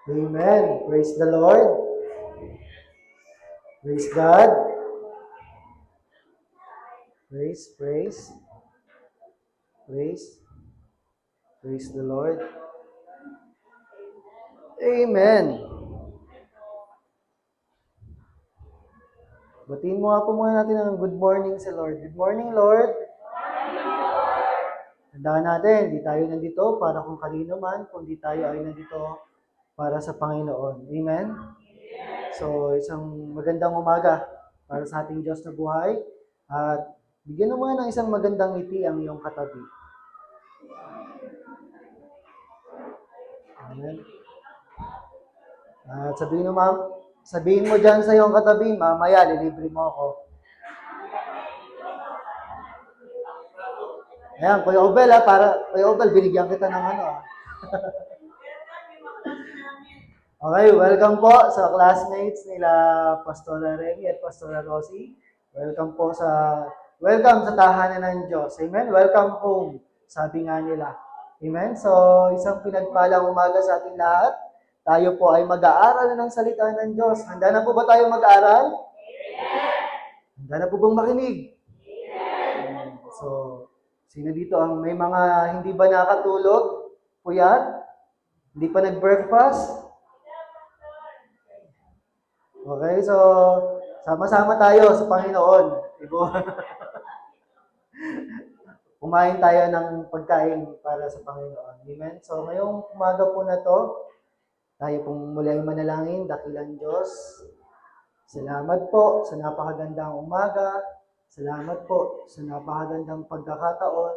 Amen. Praise the Lord. Praise God. Praise, praise, praise. Praise the Lord. Amen. Batiin mo nga po muna natin ng good morning sa Lord. Good morning, Lord. Tandaan natin, di tayo nandito para kung kanino man, kundi tayo ay nandito para sa Panginoon. Amen? So, isang magandang umaga para sa ating Diyos na buhay. At bigyan mo ng isang magandang ngiti ang iyong katabi. Amen? At sabihin mo dyan sa iyong katabi, mamaya, lilibre mo ako. Ayan, Kuya Obel Kuya Obel, binigyan kita ng ano Okay, welcome po sa classmates nila Pastora Remy at Pastora Rosie. Welcome sa tahanan ng Diyos. Amen? Welcome home, sabi nga nila. Amen? So, isang pinagpalang umaga sa ating lahat. Tayo po ay mag-aaral ng salita ng Diyos. Handa na po ba tayo mag-aaral? Handa na po bang makinig? So, sino dito ang may mga hindi ba nakatulog? Puyat? Hindi pa nag-breakfast? Okay, so sama-sama tayo sa Panginoon. Kumain tayo ng pagkain para sa Panginoon. Amen? So, ngayong umaga po na to, tayo pong muli ay manalangin, dakilang Diyos. Salamat po sa napakagandang umaga. Salamat po sa napakagandang pagkakataon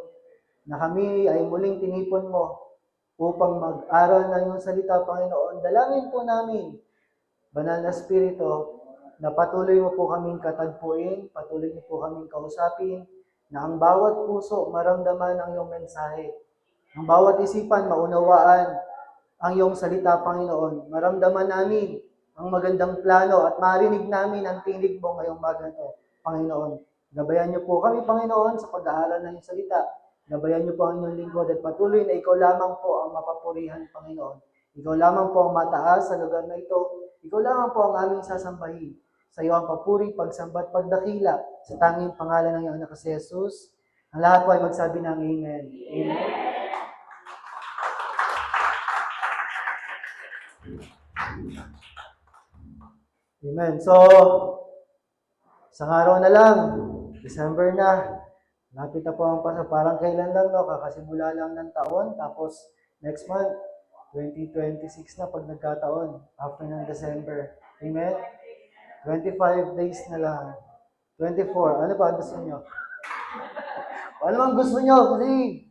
na kami ay muling tinipon mo upang mag-aral ng iyong salita, Panginoon. Dalangin po namin, Banal na Espiritu, na patuloy mo po kaming katagpuin, patuloy mo po kaming kausapin, na ang bawat puso maramdaman ang iyong mensahe. Ang bawat isipan maunawaan ang iyong salita, Panginoon. Maramdaman namin ang magandang plano at marinig namin ang tinig mo ngayong umaga ito, Panginoon. Gabayan niyo po kami, Panginoon, sa pag-aaral ng iyong salita. Gabayan niyo po ang inyong lingkod at patuloy na ikaw lamang po ang mapapurihan, Panginoon. Ikaw lamang po ang mataas sa lugar na ito. Ikaw lamang po ang aming sasambahin. Sa iyo ang papuri, pagsambat, pagdakila sa tanging pangalan ng iyong anak si Jesus. Ang lahat po ay magsabi ng Amen. Amen. Amen. So, isang araw na lang, December na. Lapit na po ang pasok. Parang kailan lang, no? Kakasimula lang ng taon. Tapos, next month, 2026 na pag nagkataon. After ng December. Amen? 25 days na lang. 24. Ano pa gusto nyo? Ano man gusto nyo? Kasi,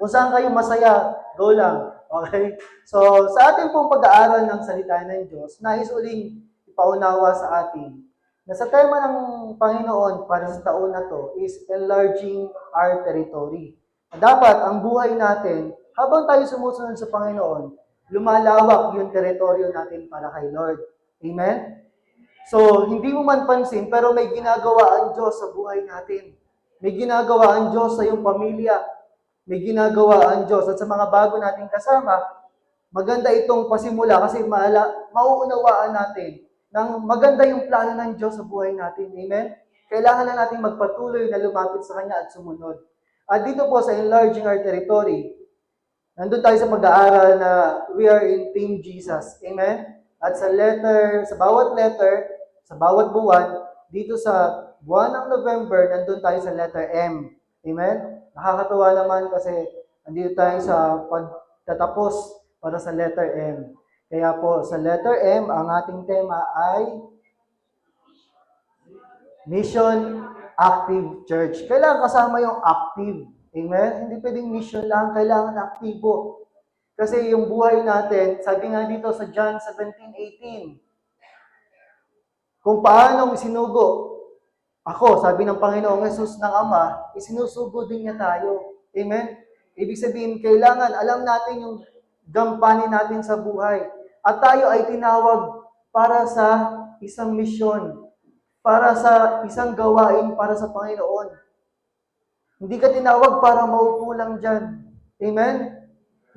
kung saan kayo masaya, go lang. Okay? So, sa ating pong pag-aaral ng salita ng Diyos, nais uling ipaunawa sa atin na sa tema ng Panginoon para sa taon na to is enlarging our territory. Dapat ang buhay natin, habang tayo sumusunod sa Panginoon, lumalawak yung teritoryo natin para kay Lord. Amen? So, hindi mo man pansin, pero may ginagawa ang Diyos sa buhay natin. May ginagawa ang Diyos sa iyong pamilya. May ginagawa ang Diyos. At sa mga bago nating kasama, maganda itong pasimula kasi mauunawaan natin nang maganda yung plano ng Diyos sa buhay natin. Amen? Kailangan na natin magpatuloy na lumapit sa Kanya at sumunod. At dito po sa enlarging our territory, nandun tayo sa pag-aaral na we are in Team Jesus. Amen? At sa bawat letter, sa bawat buwan, dito sa buwan ng November, nandun tayo sa letter M. Amen? Nakakatuwa naman kasi nandito tayo sa pagtatapos para sa letter M. Kaya po, sa letter M, ang ating tema ay Mission Active Church. Kailangan kasama yung active. Amen? Hindi pwedeng mission lang, kailangan aktibo. Kasi yung buhay natin, sabi nga dito sa John 17:18, kung paano isinugo ako, sabi ng Panginoong Yesus ng Ama, isinusugo din niya tayo. Amen? Ibig sabihin, kailangan alam natin yung gampanin natin sa buhay. At tayo ay tinawag para sa isang misyon, para sa isang gawain para sa Panginoon. Hindi ka tinawag para maupo lang dyan. Amen?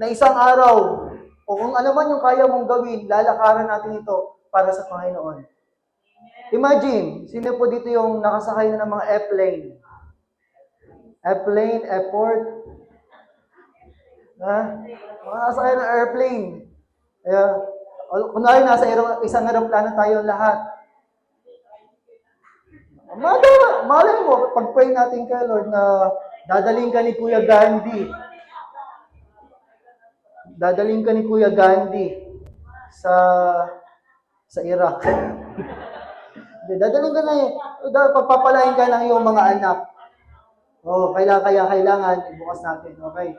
Na isang araw, O kung ano man yung kaya mong gawin, lalakaran natin ito para sa Panginoon. Imagine, sino po dito yung nakasakay na ng mga airplane? Airplane, airport, ha? Mga nakasakay ng airplane. Kaya, kunwari nasa isang aeroplano tayo lahat. Malay mo, pag-pray natin kay Lord na dadaling ka ni Kuya Gandhi. Dadaling ka ni Kuya Gandhi sa Iraq. Dadaling ka na pagpapalain ka ng iyong mga anak. Kailangan ibukas natin. Okay.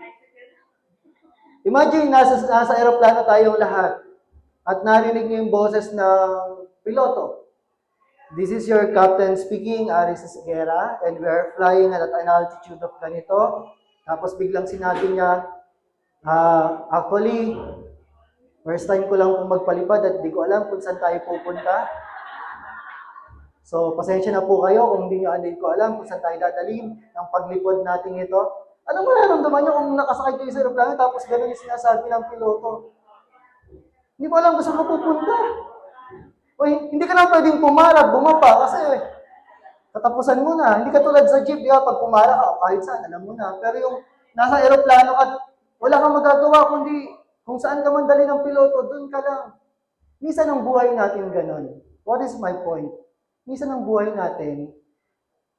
Imagine, nasa aeroplano tayong lahat at narinig niyo yung boses ng piloto. This is your captain speaking, Aris Esguera, and we are flying at an altitude of ganito. Tapos biglang sinabi niya, actually, first time ko lang kung magpalipad at di ko alam kung saan tayo pupunta. So, pasensya na po kayo kung hindi ko alam kung saan tayo dadalhin ng paglipod natin ito. Ano mararamdaman nyo kung nakasakay kayo sa aeroplano tapos gano'n yung sinasabi ng piloto? Hindi ko alam kung saan ka pupunta. O hindi ka na pwedeng pumarap, bumaba kasi katapusan mo na. Hindi ka tulad sa jeep, pag pumara ka, kahit saan, alam mo na. Pero yung nasa aeroplano ka, wala kang magagawa kundi kung saan ka man dali ng piloto, doon ka lang. Minsan ang buhay natin ganon. What is my point? Minsan ang buhay natin,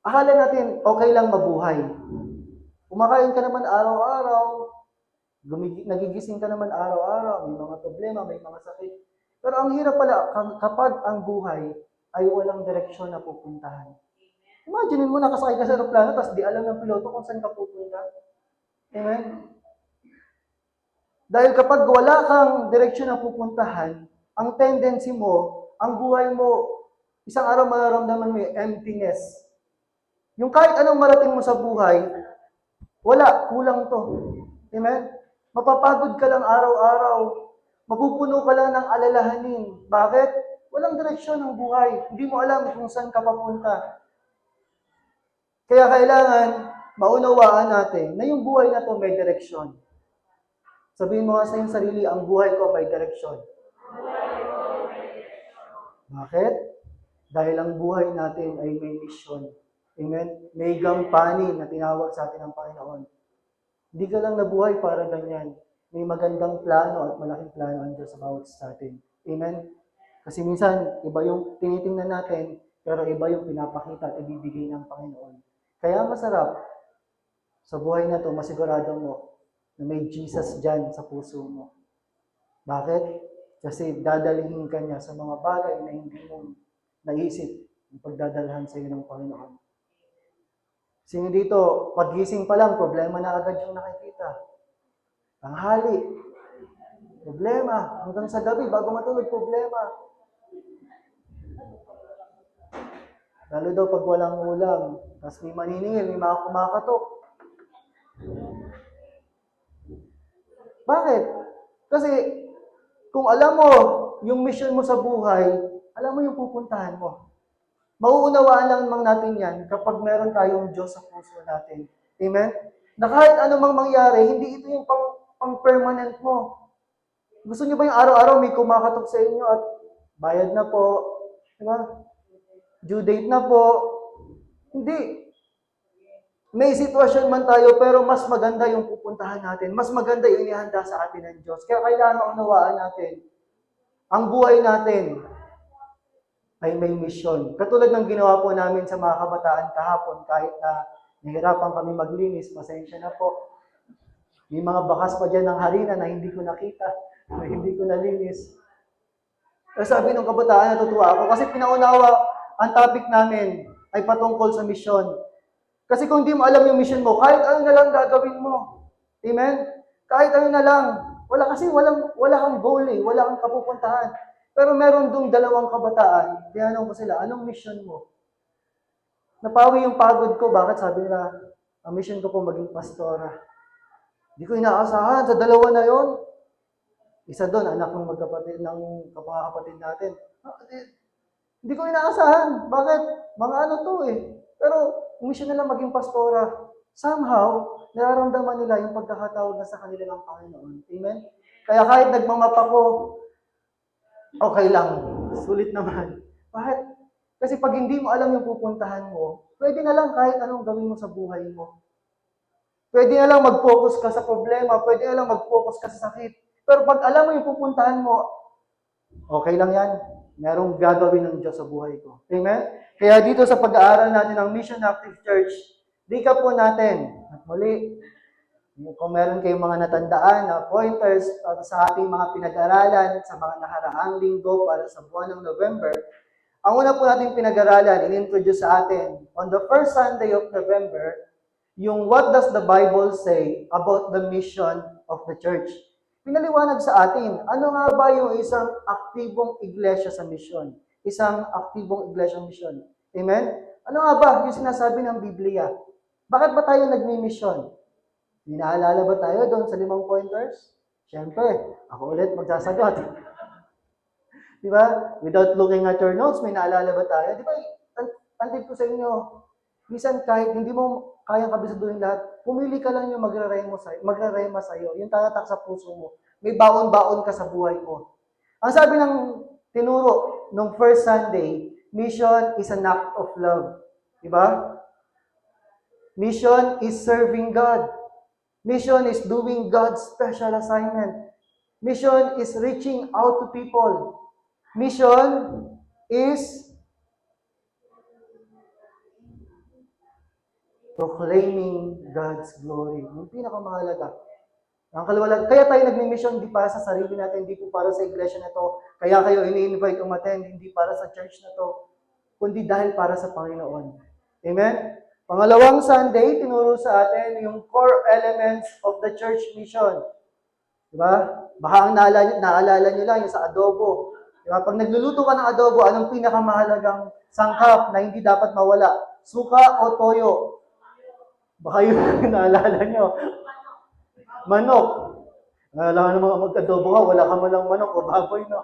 akala natin okay lang mabuhay. Kumakain ka naman araw-araw, nagigising ka naman araw-araw, may mga problema, may mga sakit. Pero ang hirap pala kapag ang buhay ay walang direksyon na pupuntahan. Imagine mo nakasakay ka sa aeroplano tapos di alam ng piloto kung saan ka pupunta. Amen? Dahil kapag wala kang direksyon na pupuntahan, ang tendency mo, ang buhay mo, isang araw mararamdaman mo yung emptiness. Yung kahit anong marating mo sa buhay, wala, kulang to. Amen? Mapapagod ka lang araw-araw. Mapupuno ka lang ng alalahanin. Bakit? Walang direksyon ng buhay. Hindi mo alam kung saan ka papunta. Kaya kailangan maunawaan natin na yung buhay na to may direksyon. Sabihin mo nga sa iyong sarili, ang buhay ko may direksyon. Bakit? Dahil ang buhay natin ay may misyon. Amen? May gampanin na tinawag sa atin ng Panginoon. Hindi ka lang nabuhay para ganyan. May magandang plano at malaking plano ang Diyos sa bawat sa atin. Amen? Kasi minsan, iba yung tinitingnan natin, pero iba yung pinapakita at ibibigay ng Panginoon. Kaya masarap, sa buhay na to, masigurado mo na may Jesus dyan sa puso mo. Bakit? Kasi dadalhin ka niya sa mga bagay na hindi mo naisip ang pagdadalhan sa iyo ng Panginoon. Sino dito, paggising pa lang, problema na agad yung nakikita. Tanghali, problema. Hanggang sa gabi, bago matulog, problema. Lalo daw pag walang ulam, tapos may maniningil, may mga kumakatok. Bakit? Kasi, kung alam mo yung mission mo sa buhay, alam mo yung pupuntahan mo. Mauunawaan lang naman natin yan kapag meron tayong Diyos sa puso natin. Amen? Na kahit anumang mangyari, hindi ito yung pang-permanent mo. Gusto niyo ba yung araw-araw may kumakatok sa inyo at bayad na po, diba? Due date na po? Hindi. May sitwasyon man tayo pero mas maganda yung pupuntahan natin. Mas maganda yung inihanda sa atin ng Diyos. Kaya kailangan unawaan natin. Ang buhay natin ay may misyon. Katulad ng ginawa po namin sa mga kabataan kahapon, kahit na nahirapan kami maglinis, pasensya na po. May mga bakas pa dyan ng harina na hindi ko nakita, na hindi ko nalinis. Sabi ng kabataan, natutuwa ako kasi pinaunawa ang topic namin ay patungkol sa misyon. Kasi kung di mo alam yung mission mo, kahit ano na lang gagawin mo. Amen? Kahit ano na lang. Wala kang goal wala kang kapupuntahan. Pero meron dong dalawang kabataan, tinanong ko sila, anong mission mo? Napawi yung pagod ko, bakit? Sabi nila, ang mission ko po maging pastora. Hindi ko inaasahan, sa dalawa na yon. Isa doon, anak ng magkapatid, ng mga kapatid natin. Hindi ko inaasahan. Bakit? Mga ano to Pero, mission nila maging pastora. Somehow, nararamdaman nila yung pagkakatawag na sa kanila ng Panginoon. Amen? Kaya kahit nagmamap ako, okay lang. Sulit naman. Bakit? Kasi pag hindi mo alam yung pupuntahan mo, pwede na lang kahit anong gawin mo sa buhay mo. Pwede na lang mag-focus ka sa problema, pwede na lang mag-focus ka sa sakit. Pero pag alam mo yung pupuntahan mo, okay lang yan. Merong gagawin ng Diyos sa buhay ko. Amen? Kaya dito sa pag-aaral natin ng Mission Active Church, recap po natin. At muli, kung meron kayong mga natandaan na pointers para sa ating mga pinag-aralan sa mga nakaraang linggo para sa buwan ng November, ang una po natin pinag-aralan, in-introduce sa atin, on the first Sunday of November, yung what does the Bible say about the mission of the church. Pinaliwanag sa atin, ano nga ba yung isang aktibong iglesia sa mission? Isang aktibong iglesia mission. Amen? Ano nga ba yung sinasabi ng Biblia? Bakit ba tayo nagmi-mission? Inaalala ba tayo doon sa 5 pointers? Siyempre, ako ulit magsasagot. Di ba? Without looking at your notes, may naalala ba tayo? Di ba, andito ko sa inyo, minsan kahit hindi mo kayang kabisaduhin lahat, pumili ka lang yung magrarema sa'yo, yung tatatak sa puso mo. May baon-baon ka sa buhay mo. Ang sabi ng tinuro nung first Sunday, mission is an act of love. Di ba? Mission is serving God. Mission is doing God's special assignment. Mission is reaching out to people. Mission is proclaiming God's glory. Yung pinakamahalaga. Ang kaliwalag, kaya tayo nagmi-mission hindi para sa sarili natin, hindi po para sa iglesia na to. Kaya kayo ini-invite umattend, hindi para sa church na to, kundi dahil para sa Panginoon. Amen? Pangalawang Sunday, tinuro sa atin yung core elements of the church mission. Diba? Baka ang naalala nyo lang yung sa adobo. Diba? Pag nagluluto ka ng adobo, anong pinakamahalagang sangkap na hindi dapat mawala? Suka o toyo? Baka yun naalala nyo. Manok. Naalala ng mga mag-adobo ka, wala ka man lang manok o baboy, no?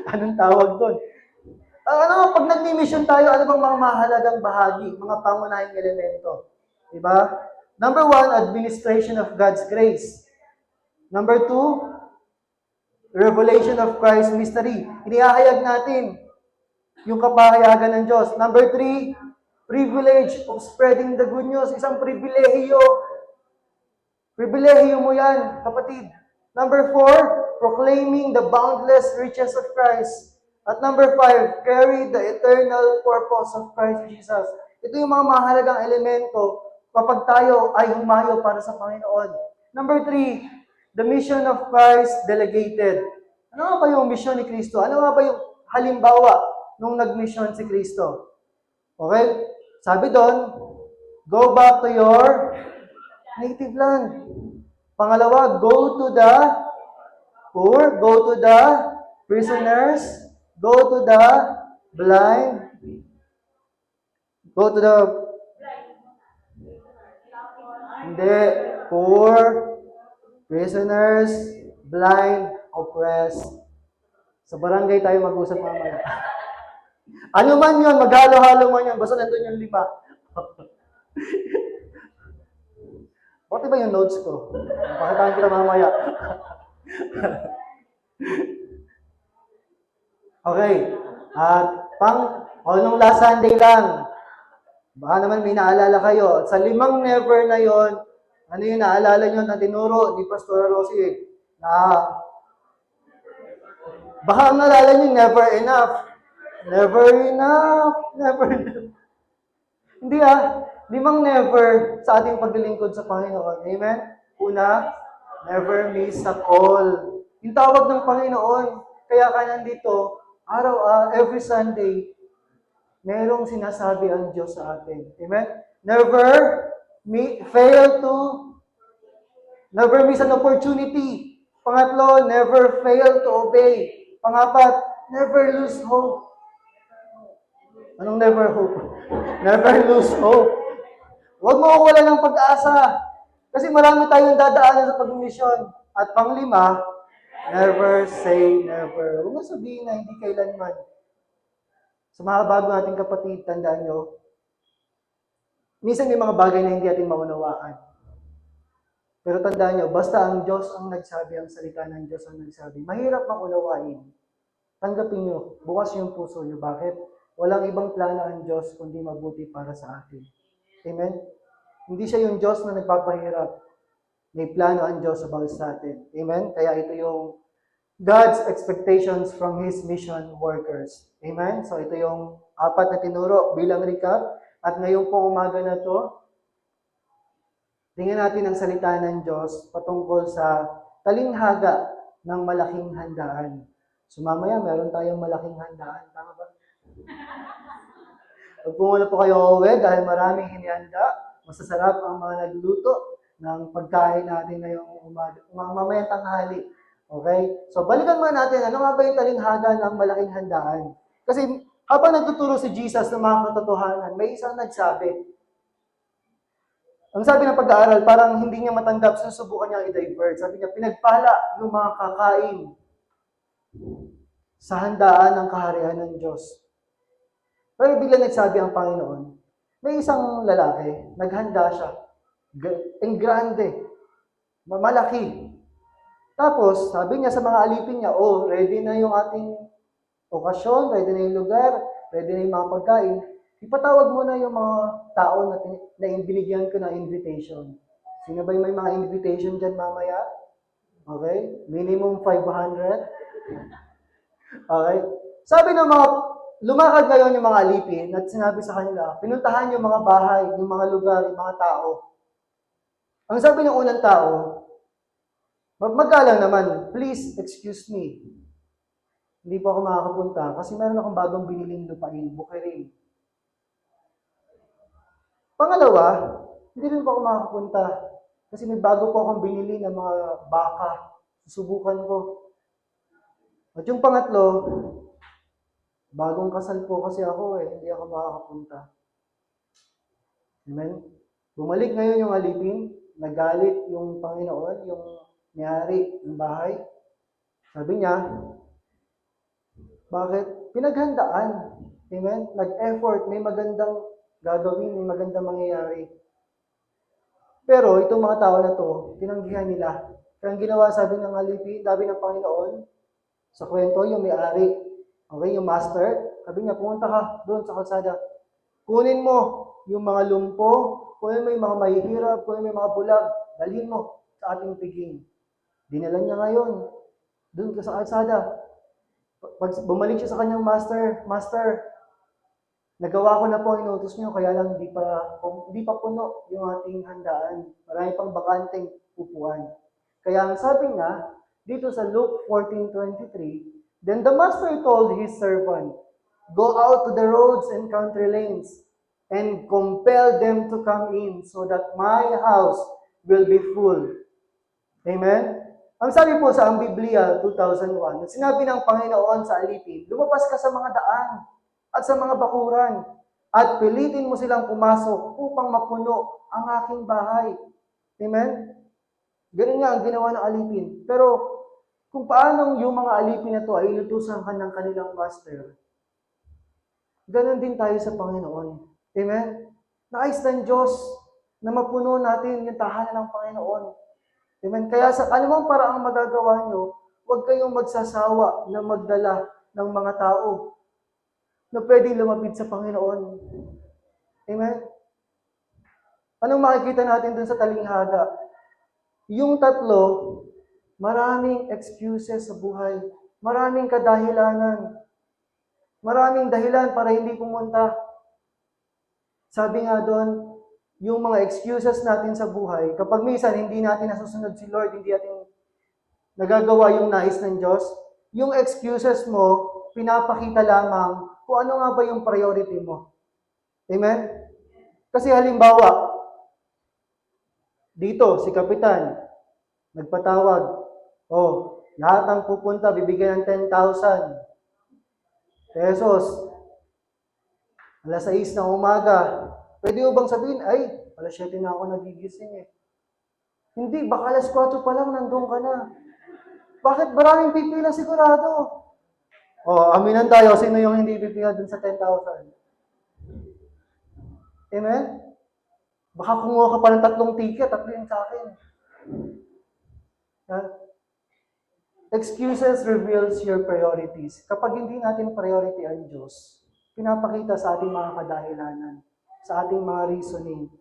Anong tawag doon? Pag nag-mission tayo, ano bang mga mahalagang bahagi, mga pangunahing elemento? Diba? Number 1, administration of God's grace. Number 2, revelation of Christ's mystery. Inihahayag natin yung kapahayagan ng Diyos. Number 3, privilege of spreading the good news. Isang pribilehiyo. Pribilehiyo mo yan, kapatid. Number 4, proclaiming the boundless riches of Christ. At number 5, carry the eternal purpose of Christ Jesus. Ito yung mga mahalagang elemento kapag tayo ay humayo para sa Panginoon. Number 3, the mission of Christ delegated. Ano nga ba yung mission ni Kristo? Ano nga ba yung halimbawa nung nag-mission si Kristo? Okay? Sabi doon, go back to your native land. Pangalawa, go to the poor, go to the prisoners, go to the blind, go to the poor, prisoners, blind, oppressed. Sa barangay tayo mag-usap mamaya. Ano man yun, maghalo-halo man yun, basta nandun yung 5. Bakit ba yung notes ko? Pakitaan kita mamaya. Okay. At nung last Sunday lang, baka naman may naalala kayo. Sa 5 never na yon, ano yung naalala nyo na tinuro ni Pastor Rosie? Na baka ang naalala nyo, never enough. Never enough. Never enough. Hindi 5 never sa ating paglilingkod sa Panginoon. Amen? Una, never miss a call. Yung tawag ng Panginoon, kaya ka nandito, every Sunday, merong sinasabi ang Diyos sa atin. Amen? Never miss an opportunity. Pangatlo, never fail to obey. Pangapat, never lose hope. Anong never hope? Never lose hope. Huwag mo wala ng pag-asa. Kasi marami tayong dadaanan sa pag-mission. At 5, never say never. Huwag mo sabihin na hindi kailanman. Sa mga bago nating kapatid, tandaan nyo, minsan may mga bagay na hindi natin maunawaan. Pero tandaan nyo, basta ang Diyos ang nagsabi, ang salita ng Diyos ang nagsabi, mahirap makunawain. Tanggapin nyo, bukas yung puso nyo. Bakit? Walang ibang plano ang Diyos kundi mabuti para sa atin. Amen? Hindi siya yung Diyos na nagpapahirap. May plano ang Diyos about sa atin. Amen? Kaya ito yung God's expectations from His mission workers. Amen? So ito yung apat na tinuro bilang recap. At ngayong pong umaga na to, tingnan natin ang salita ng Diyos patungkol sa talinghaga ng malaking handaan. So mamaya, meron tayong malaking handaan. Tama ba? Huwag po muna po kayo uwi dahil maraming hinihanda. Masasarap ang mga nagluto ng pagkain natin ngayong umaga. Mamayang tanghali. Okay? So balikan muna natin, ano nga ba yung talinghaga ng malaking handaan? Kasi habang nagtuturo si Jesus ng mga katotohanan, may isang nagsabi. Ang sabi ng pag-aaral, parang hindi niya matanggap, susubukan niya i-divert. Sabi niya, pinagpala yung mga kakain sa handaan ng kaharian ng Diyos. Pero bigla nagsabi ang Panginoon, may isang lalaki, naghanda siya. En grande. Malaki. Tapos, sabi niya sa mga alipin niya, oh, ready na yung ating okasyon, ready na yung lugar, ready na yung mga pagkain. Ipatawag mo na yung mga tao na binigyan ko ng invitation. Sino ba yung may mga invitation dyan mamaya? Okay? Minimum 500. Okay? Sabi ng mga, lumakad ngayon yung mga alipin at sinabi sa kanila, pinuntahan yung mga bahay, yung mga lugar, yung mga tao. Ang sabi ng unang tao, magkalang naman, please excuse me. Hindi po ako makakapunta kasi meron akong bagong biniling lupain, bukirin. Pangalawa, hindi rin po ako makakapunta kasi may bago po akong binili ng mga baka. Susubukan ko. At yung pangatlo, bagong kasal po kasi ako hindi ako makakapunta. Amen? Bumalik ngayon yung alipin, nagalit yung Panginoon, yung may-ari ng bahay. Sabi niya, bakit? Pinaghandaan. Amen? Nag-effort, may magandang gagawin, may magandang mangyayari. Pero itong mga tao na to, tinanggihan nila. Kaya ang ginawa, sabi ng alipin, sabi ng Panginoon, sa kwento, yung may-ari, okay, yung master, sabi niya, pumunta ka doon sa kalsada. Kunin mo yung mga lumpo, kunin mo yung mga mahihirap, kunin mo yung mga bulag, dalhin mo sa ating piging. Dinala niya ngayon, doon ka sa kalsada. Pag bumalik siya sa kanyang master, nagawa ko na po ang inutos niyo, kaya lang di pa puno yung ating handaan. Marami pang bakanteng upuan. Kaya ang sabi nga, dito sa Luke 14:23, then the master told his servant, go out to the roads and country lanes, and compel them to come in, so that my house will be full. Amen? Ang sabi po sa ang Biblia 2001, sinabi ng Panginoon sa alipin, lumabas ka sa mga daan at sa mga bakuran at pilitin mo silang pumasok upang mapuno ang aking bahay. Amen? Ganun nga ang ginawa ng alipin. Pero kung paano yung mga alipin na to ay inutusan ka ng kanilang master, ganun din tayo sa Panginoon. Amen? Nais ng Diyos na mapuno natin yung tahanan ng Panginoon. Amen? Kaya sa anumang paraang magagawa nyo, huwag kayong magsasawa na magdala ng mga tao na pwedeng lumapit sa Panginoon. Amen? Anong makikita natin dun sa talinghaga? Yung tatlo, maraming excuses sa buhay. Maraming kadahilanan. Maraming dahilan para hindi pumunta. Sabi nga doon, yung mga excuses natin sa buhay, kapag minsan hindi natin nasusunod si Lord, hindi natin nagagawa yung nais ng Diyos, yung excuses mo, pinapakita lamang kung ano nga ba yung priority mo. Amen? Kasi halimbawa, dito, si Kapitan, nagpatawag, oh, lahat ng pupunta, bibigyan ng 10,000 pesos. Alas 6 ng umaga. Pwede mo bang sabihin, ay, alas 7 na ako nagigising Hindi, baka alas 4 pa lang nandun ka na. Bakit maraming pipila sigurado? Aminan tayo, sino yung hindi pipila dun sa 10,000? Amen? Baka kumuha ka pa ng 3 ticket, 3 yung sa akin. Ha? Excuses reveals your priorities. Kapag hindi natin priority ang Diyos, pinapakita sa ating mga kadahilanan, sa ating mga reasoning.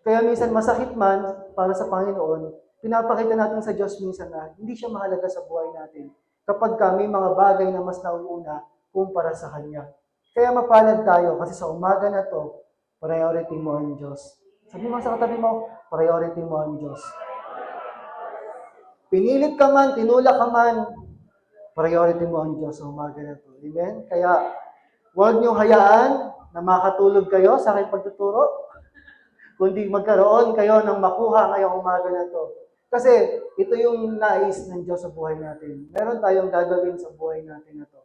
Kaya minsan masakit man para sa Panginoon, pinapakita natin sa Diyos minsan na hindi siya mahalaga sa buhay natin kapag may mga bagay na mas nauuna kumpara sa Kanya. Kaya mapalad tayo kasi sa umaga na to, priority mo ang Diyos. Sabi mo sa katabi mo, priority mo ang Diyos. Pinilit ka man, tinulak ka man, priority mo ang Diyos sa umaga na to. Amen? Kaya, huwag niyong hayaan na makatulog kayo sa aking pagtuturo, kundi magkaroon kayo ng makuha ngayong umaga na to. Kasi, ito yung nais ng Diyos sa buhay natin. Meron tayong gagawin sa buhay natin na to.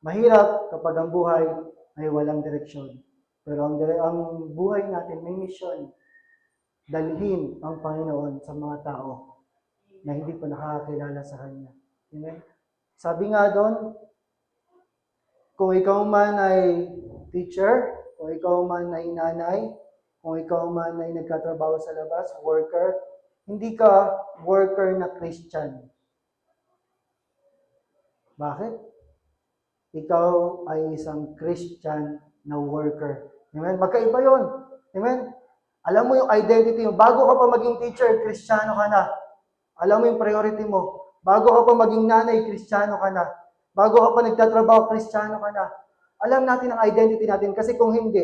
Mahirap kapag ang buhay ay walang direksyon. Pero ang buhay natin may misyon. Dalhin ang Panginoon sa mga tao na hindi pa nakakakilala sa Kanya. Amen? Sabi nga doon, kung ikaw man ay teacher, kung ikaw man ay nanay, kung ikaw man ay nagkatrabaho sa labas, worker, hindi ka worker na Christian. Bakit? Ikaw ay isang Christian na worker. Amen? Magkaiba yun. Amen? Alam mo yung identity mo. Bago ka pa maging teacher, Kristiyano ka na. Alam mo yung priority mo. Bago ka pa maging nanay, Kristiyano ka na. Bago ka pa nagtatrabaho, Kristiyano ka na. Alam natin ang identity natin kasi kung hindi,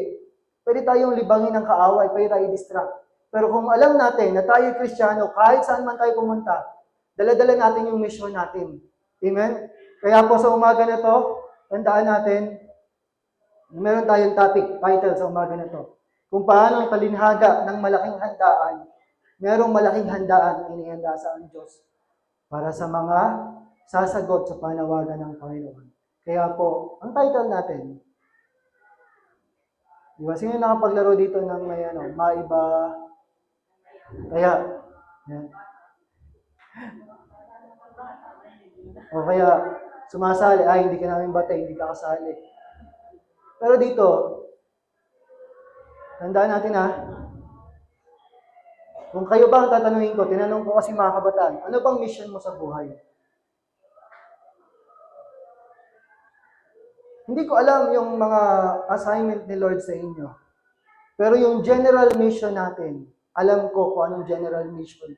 pwede tayong libangin ng kaaway, pwede tayo distract. Pero kung alam natin na tayo Kristiyano, kahit saan man tayo pumunta, dala-dala natin yung mission natin. Amen? Kaya po sa umaga na to, tandaan natin, meron tayong topic, title sa umaga na to. Kung paano ang talinhaga ng malaking handaan, merong malaking handaan na inihanda sa ang Diyos para sa mga sasagot sa panawagan ng Panginoon. Kaya po, ang title natin, di ba, sino nakapaglaro dito ng may maiba? Kaya, yan. O kaya, sumasali, hindi ka namin batay, hindi ka kasali. Pero dito, tandaan natin kung kayo ba ang tatanungin ko, tinanong ko kasi mga kabataan, ano bang mission mo sa buhay? Hindi ko alam yung mga assignment ni Lord sa inyo. Pero yung general mission natin, alam ko kung anong general mission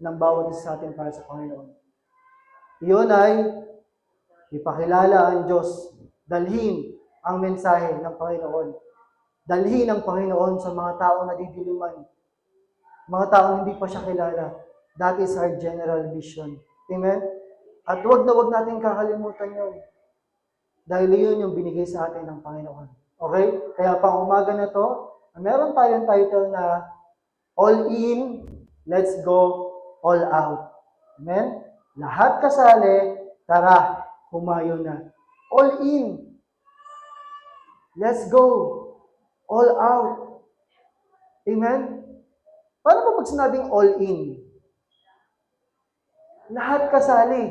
ng bawat isa sa atin para sa Panginoon. Iyon ay ipakilala ang Diyos, dalhin ang mensahe ng Panginoon. Dalhin ang Panginoon sa mga taong nadidiliman, mga taong hindi pa siya kilala. That is our general mission. Amen? At wag natin kakalimutan yun. Dahil yun yung binigay sa atin ng Panginoon. Okay? Kaya pang umaga na to, meron tayong title na All In, Let's Go All Out. Amen? Lahat kasali, tara, humayo na. All in. Let's go. All out. Amen? Paano ba pag sinabing all in? Lahat kasali.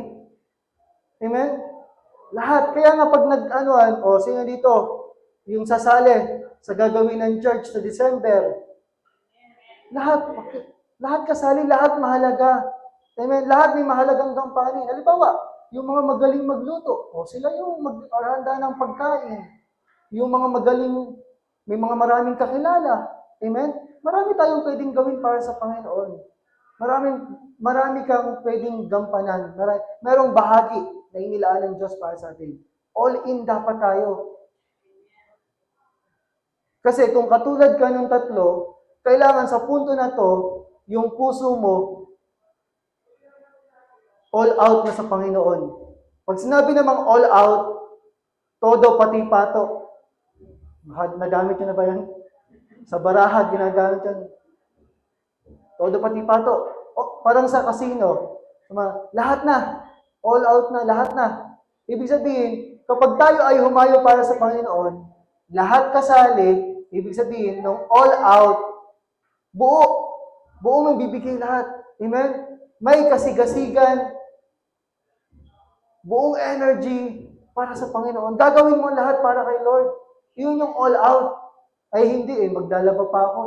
Amen? Lahat. Kaya nga pag sino dito? Yung sasali sa gagawin ng church sa December. Lahat kasali, lahat mahalaga. Amen? Lahat may mahalagang gampanin. Halimbawa, yung mga magaling magluto, sila yung maghanda ng pagkain. Yung mga magaling, may mga maraming kakilala. Amen? Marami tayong pwedeng gawin para sa Panginoon. Marami kang pwedeng gampanan. Merong bahagi na inilaan ng Diyos para sa atin. All in dapat tayo. Kasi kung katulad ka ng tatlo, kailangan sa punto na to, yung puso mo, all out na sa Panginoon. Pag sinabi namang all out, todo pati pato. Nagamit nyo na ba yan? Sa baraha, ginagamit yan. Todo pati pato. Parang sa casino. Lahat na. All out na, lahat na. Ibig sabihin, kapag tayo ay humayo para sa Panginoon, lahat kasali, ibig sabihin, nung all out, buo mong bibigay lahat. Amen? May kasigasigan, buong energy para sa Panginoon. Gagawin mo lahat para kay Lord. Yun yung all out. Ay hindi magdalaba pa ako.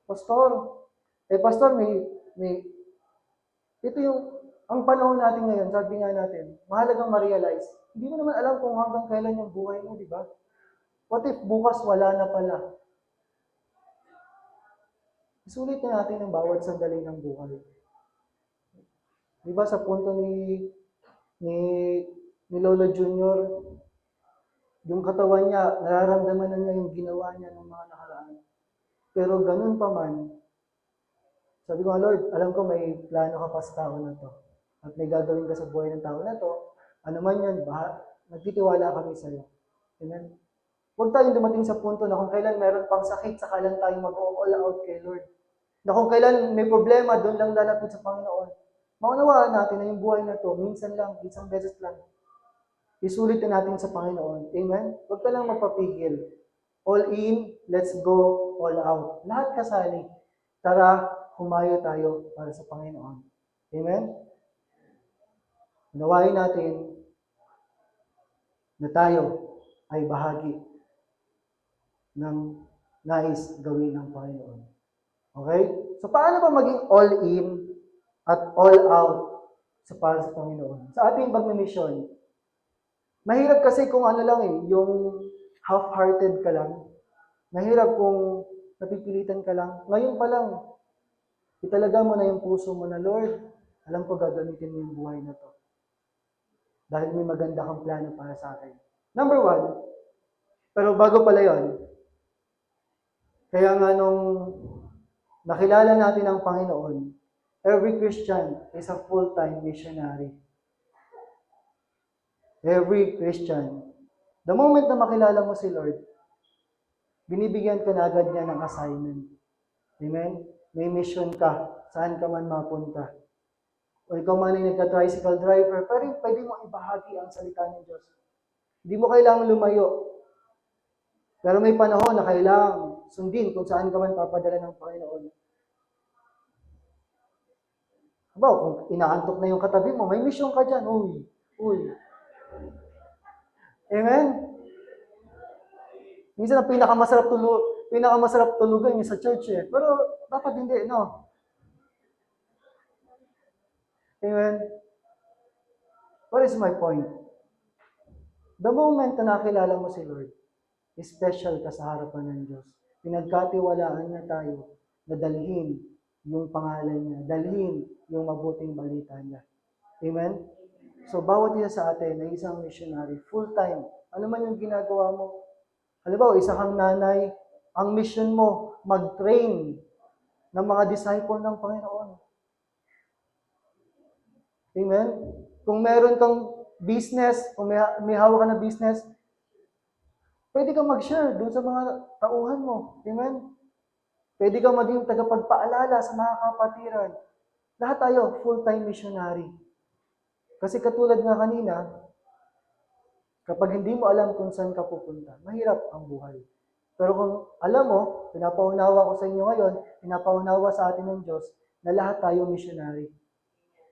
Pastor, may Ito yung, ang panahon natin ngayon, sabi nga natin, mahalagang ma-realize, hindi mo naman alam kung hanggang kailan yung buhay mo, di ba? What if bukas wala na pala? Isulit na natin ang bawat sandali ng buhay. Di ba sa punto ni, ni Lolo Junior, yung katawan niya, nararamdaman na niya yung ginawa niya ng mga nakaraan. Pero ganun pa man, sabi ko, Lord, alam ko may plano ka pa sa tao na to. At may gagawin ka sa buhay ng tao na to. Ano man yun, nagtitiwala kami sa iyo. Amen? Huwag tayong dumating sa punto na kung kailan meron pang sakit, saka lang tayo mag-all out kay Lord. Na kung kailan may problema, doon lang lalapit sa Panginoon. Maunawaan natin na yung buhay na to, minsan lang, isang beses lang. Isulit na natin sa Panginoon. Amen? Huwag ka lang magpapigil. All in, let's go all out. Lahat kasali. Tara, humayo tayo para sa Panginoon. Amen? Nawain natin na tayo ay bahagi ng nais gawin ng Panginoon. Okay? So, paano ba maging all in at all out para sa Panginoon? Sa ating pagmimisyon, mahirap kasi kung ano lang yung half-hearted ka lang. Mahirap kung napipilitan ka lang. Ngayon pa lang, italaga mo na yung puso mo na, Lord, alam ko gagamitin mo yung buhay na to. Dahil may maganda kang plano para sa akin. Number 1, pero bago pala yon, kaya nga nung nakilala natin ang Panginoon, every Christian is a full-time missionary. Every Christian. The moment na makilala mo si Lord, binibigyan ka na agad niya ng assignment. Amen? May mission ka, saan ka man mapunta. O ikaw man ay nagka-tricycle driver, pero pwede mo ibahagi ang salita ng Diyos. Hindi mo kailangang lumayo. Pero may panahon na kailangang sundin kung saan ka man papadala ng Panginoon. Aba, kung inaantok na yung katabi mo, may mission ka dyan. Uy. Amen? Minsan ang pinakamasarap tulugan yung sa church eh. Pero dapat hindi, no? Amen? What is my point? The moment na nakilala mo si Lord, special ka sa harapan ng Diyos. Pinagkatiwalaan niya tayo na dalhin yung pangalan niya, dalhin yung mabuting balita niya. Amen? So, bawat isa sa atin ay isang missionary, full-time. Ano man yung ginagawa mo? Halimbawa, isa kang nanay, ang mission mo, mag-train ng mga disciple ng Panginoon. Amen? Kung meron kang business, kung may hawak ka na business, pwede kang mag-share doon sa mga tauhan mo. Amen? Pwede kang maging tagapagpaalala sa mga kapatiran. Lahat tayo, full-time missionary. Kasi katulad nga kanina, kapag hindi mo alam kung saan ka pupunta, mahirap ang buhay. Pero kung alam mo, pinapaunawa ko sa inyo ngayon, pinapaunawa sa atin ng Diyos, na lahat tayo missionary.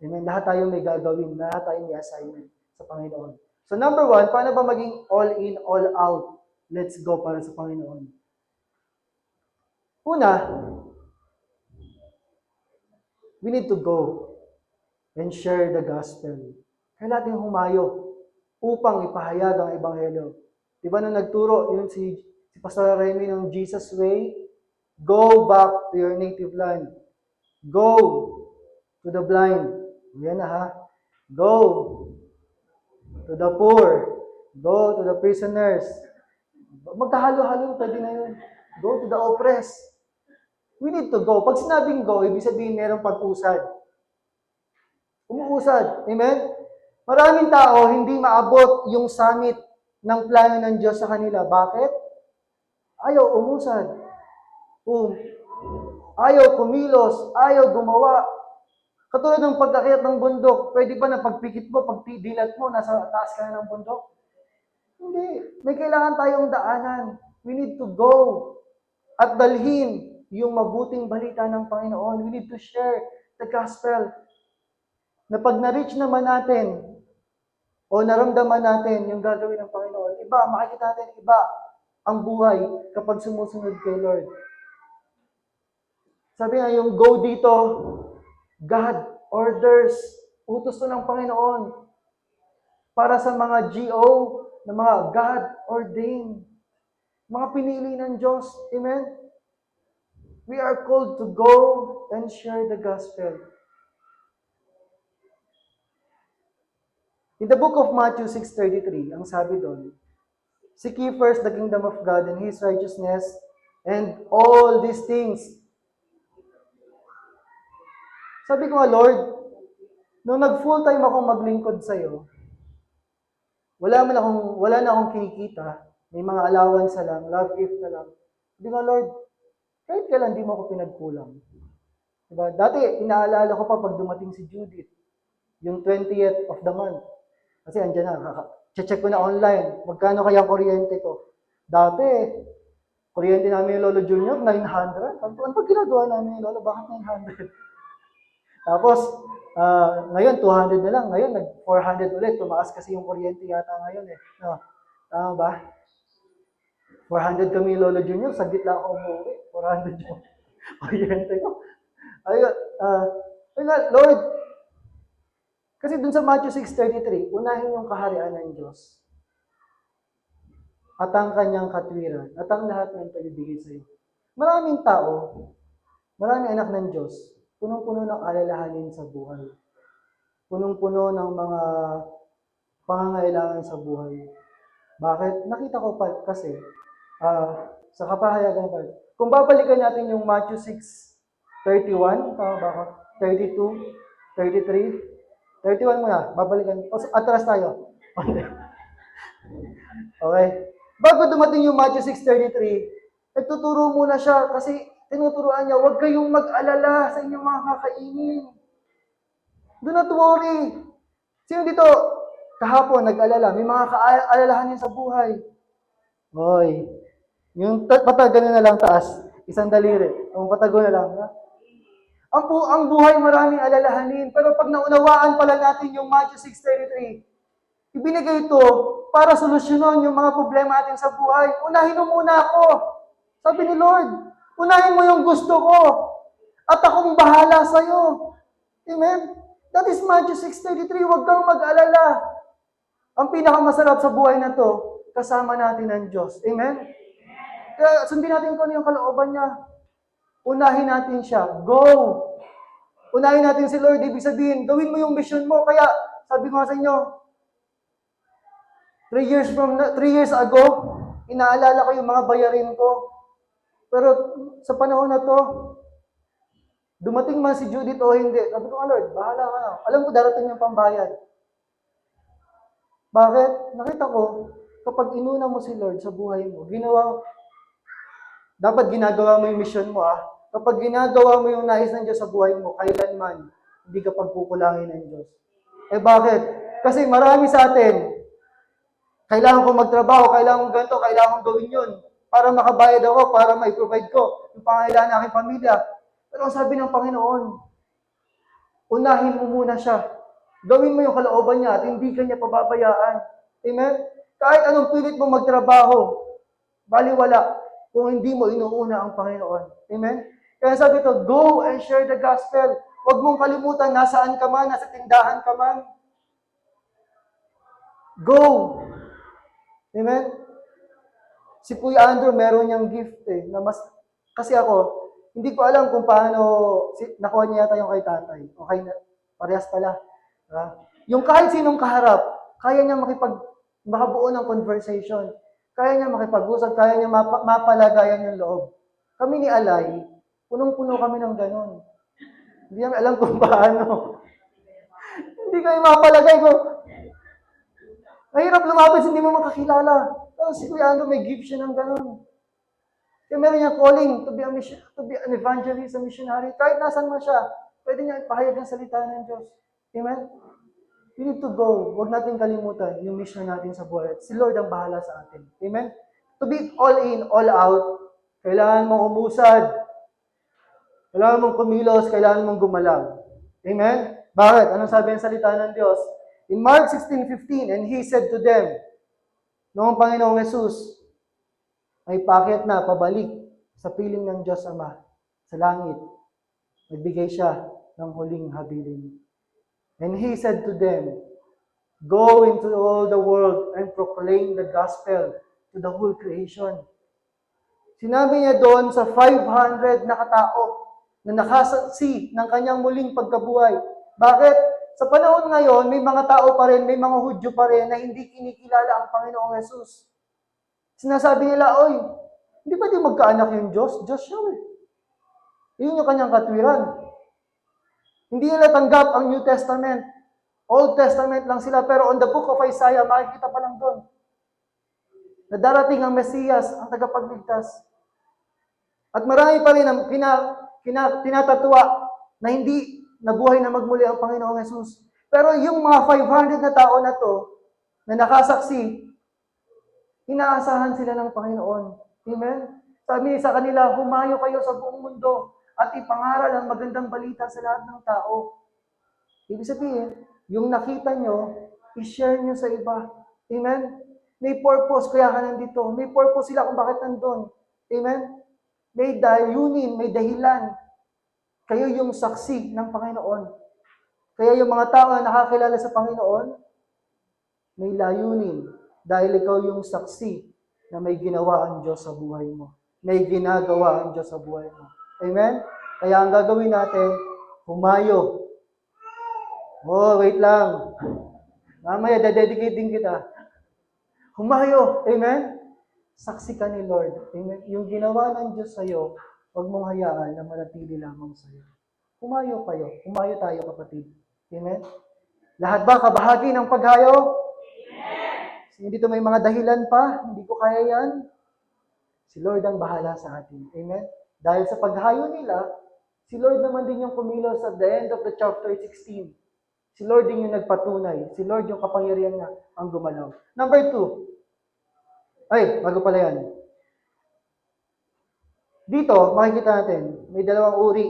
Amen? Lahat tayo may gagawin, lahat tayo may assignment sa Panginoon. So number 1, paano ba maging all in, all out? Let's go para sa Panginoon. Una, we need to go and share the gospel. Kaya natin humayo upang ipahayag ang Ebanghelyo. Diba nung nagturo, yun si Pastor Remy ng Jesus Way, go back to your native land. Go to the blind. Yan na ha. Go to the poor. Go to the prisoners. Magkahalo-halo, pwede na yun. Go to the oppressed. We need to go. Pag sinabing go, ibig sabihin merong pag-usad. Umuusad. Amen? Maraming tao hindi maabot yung summit ng plano ng Diyos sa kanila. Bakit? Ayaw umusad. Ayaw kumilos. Ayaw gumawa. Katulad ng pag-akyat ng bundok, pwede ba na pagpikit mo, pagdilat mo, nasa taas ka na ng bundok? Hindi. May kailangan tayong daanan. We need to go at dalhin yung mabuting balita ng Panginoon. We need to share the gospel. Na pag na-reach naman natin o naramdaman natin yung gagawin ng Panginoon, iba, makikita natin iba ang buhay kapag sumusunod kay Lord. Sabi nga yung go dito, God orders, utos to ng Panginoon para sa mga GO, na mga God-ordained, mga pinili ng Diyos. Amen? We are called to go and share the gospel. In the book of Matthew 6:33, ang sabi doon, seek ye first the kingdom of God and His righteousness, and all these things. Sabi ko nga, Lord, nung nag-full time akong maglingkod sa'yo, wala na akong kinikita, may mga allowance lang, love gift na lang. Sabi ko, Lord, kahit kailan di mo ako pinagkulang. Diba? Dati, inaalala ko pa pag dumating si Judith, yung 20th of the month. Kasi andyan na, check ko na online, magkano kaya ang kuryente ko. Dati, kuryente namin yung Lolo Junior, 900. Ano ba ginagawa namin yung Lolo? Bakit 900? Tapos, ngayon, 200 na lang. Ngayon, nag-400 ulit. Tumaas kasi yung kuryente yata ngayon eh. No? Tama ba? 400 kami yung Lolo Junior, saglit lang ako umuwi. 400 yung kuryente ko. Ayun, Lord, kasi dun sa Matthew 6:33, unahin yung kaharian ng Diyos at ang kanyang katwiran at ang lahat ng pagbibigay sa iyo. Maraming tao, maraming anak ng Diyos, punong-puno ng alalahanin sa buhay. Punong-puno ng mga pangangailangan sa buhay. Bakit? Nakita ko pa kasi, sa kapahayagan pa, kung babalikan natin yung Matthew 6:31, tama ba ako? 32, 33, 31 muna, babalikan. Atras tayo. Okay. Bago dumating yung Matthew 6:33, nagtuturo muna siya kasi tinuturuan niya, huwag kayong mag-alala sa inyong mga kakainin. Do not worry. Sino dito kahapon nag-alala? May mga kaalalahanin sa buhay. Hoy. Yung patago na lang taas. Isang daliri. Ang patago na lang. Ha? Ang buhay maraming alalahanin. Pero pag naunawaan pala natin yung Matthew 6:33, ibinigay ito para solusyonan yung mga problema natin sa buhay. Unahin mo muna ako. Sabi ni Lord, unahin mo yung gusto ko. At akong bahala sa'yo. Amen? That is Matthew 6:33. Huwag kang mag-alala. Ang pinakamasarap sa buhay na to, kasama natin ang Diyos. Amen? Kaya sundin natin kung ano yung kalooban niya. Unahin natin siya. Go! Unahin natin si Lord. Ibig sabihin, gawin mo yung mission mo. Kaya, sabi ko nga sa inyo, 3 years ago, inaalala ko yung mga bayarin ko. Pero sa panahon na to, dumating man si Judith o hindi, sabi ko, Lord, bahala ka na. Alam ko darating yung pambayad. Bakit? Nakita ko, kapag inuna mo si Lord sa buhay mo, dapat ginagawa mo yung mission mo. Kapag ginagawa mo yung nais ng Diyos sa buhay mo, kailanman, hindi ka pagkukulangin ng Diyos. Bakit? Kasi marami sa atin, kailangan ko magtrabaho, kailangan ko ganito, kailangan ko gawin yun, para makabayad ako, para ma-provide ko yung pangailangan ng aking pamilya. Pero ang sabi ng Panginoon, unahin mo muna siya. Gawin mo yung kalooban niya at hindi ka niya pababayaan. Amen? Kahit anong pilit mo magtrabaho, baliwala kung hindi mo inuuna ang Panginoon. Amen? Kaya sabi ito, go and share the gospel. Huwag mong kalimutan, nasaan ka man, nasa tindahan ka man. Go! Amen? Si Kuya Andrew, meron niyang gift kasi ako, hindi ko alam kung paano, nakuha niya yata yung kay tatay. Okay, parehas pala. Yung kahit sinong kaharap, kaya niya makabuo ng conversation. Kaya niya makipag-usap, kaya niya mapalagayan yung loob. Kami ni Alay, punong-puno kami ng ganun. Hindi namin alam kung paano. Hindi kami mapalagay ko. Mahirap lumapit, hindi mo makakilala. Pero si Kuya Andrew, may gift siya ng ganun. Kaya meron niya calling to be an evangelist, a missionary. Kahit nasan man siya, pwede niya ipahayag ang salita ng Diyos. Amen? We need to go. Huwag natin kalimutan yung mission natin sa buhay. Si Lord ang bahala sa atin. Amen? To be all in, all out, kailangan mong umusad. Kailangan mong kumilos, kailangan mong gumalaw. Amen? Bakit? Anong sabi ng salita ng Diyos? In Mark 16:15, and He said to them, noong Panginoong Jesus ay paakyat na pabalik sa piling ng Diyos Ama sa langit. Nagbigay siya ng huling habilin. And He said to them, "Go into all the world and proclaim the gospel to the whole creation." Sinabi niya doon sa 500 na katao na nakasaksi ng kanyang muling pagkabuhay. Bakit? Sa panahon ngayon, may mga tao pa rin, may mga Hudyo pa rin na hindi kinikilala ang Panginoong Yesus. Sinasabi nila, oy, hindi ba di magkaanak yung Diyos? Diyos siya eh. Yun yung kanyang katwiran. Hindi nila tanggap ang New Testament. Old Testament lang sila, pero on the book of Isaiah, makikita pa lang doon na darating ang Mesiyas, ang tagapagligtas. At marami pa rin ang tinatatwa na hindi nabuhay na magmuli ang Panginoong Yesus. Pero yung mga 500 na tao na to, na nakasaksi, inaasahan sila ng Panginoon. Amen? Sabi sa kanila, humayo kayo sa buong mundo at ipangaral ang magandang balita sa lahat ng tao. Ibig sabihin, yung nakita nyo, i-share nyo sa iba. Amen? May purpose, kaya ka nandito. May purpose sila kung bakit nandun. Amen? May dayunin, may dahilan. Kayo yung saksi ng Panginoon. Kaya yung mga tao na nakakilala sa Panginoon, may layunin. Dahil ikaw yung saksi na may ginawa ang Diyos sa buhay mo. May ginagawa ang Diyos sa buhay mo. Amen? Kaya ang gagawin natin, humayo. Oh, wait lang. Mamaya, dededicate din kita. Humayo. Amen? Saksi ka ni Lord. Amen? Yung ginawa ng Diyos sa'yo, huwag mong hayaan na manatili lamang sa'yo. Humayo kayo. Humayo tayo, kapatid. Amen? Lahat ba kabahagi ng paghayo? Amen. Hindi to may mga dahilan pa. Hindi ko kaya yan. Si Lord ang bahala sa atin. Amen? Dahil sa paghayo nila, si Lord naman din yung kumilos at the end of the chapter 16. Si Lord din yung nagpatunay. Si Lord yung kapangyarihan niya ang gumalaw. Number 2. Ay, bago pala yan. Dito, makikita natin, may dalawang uri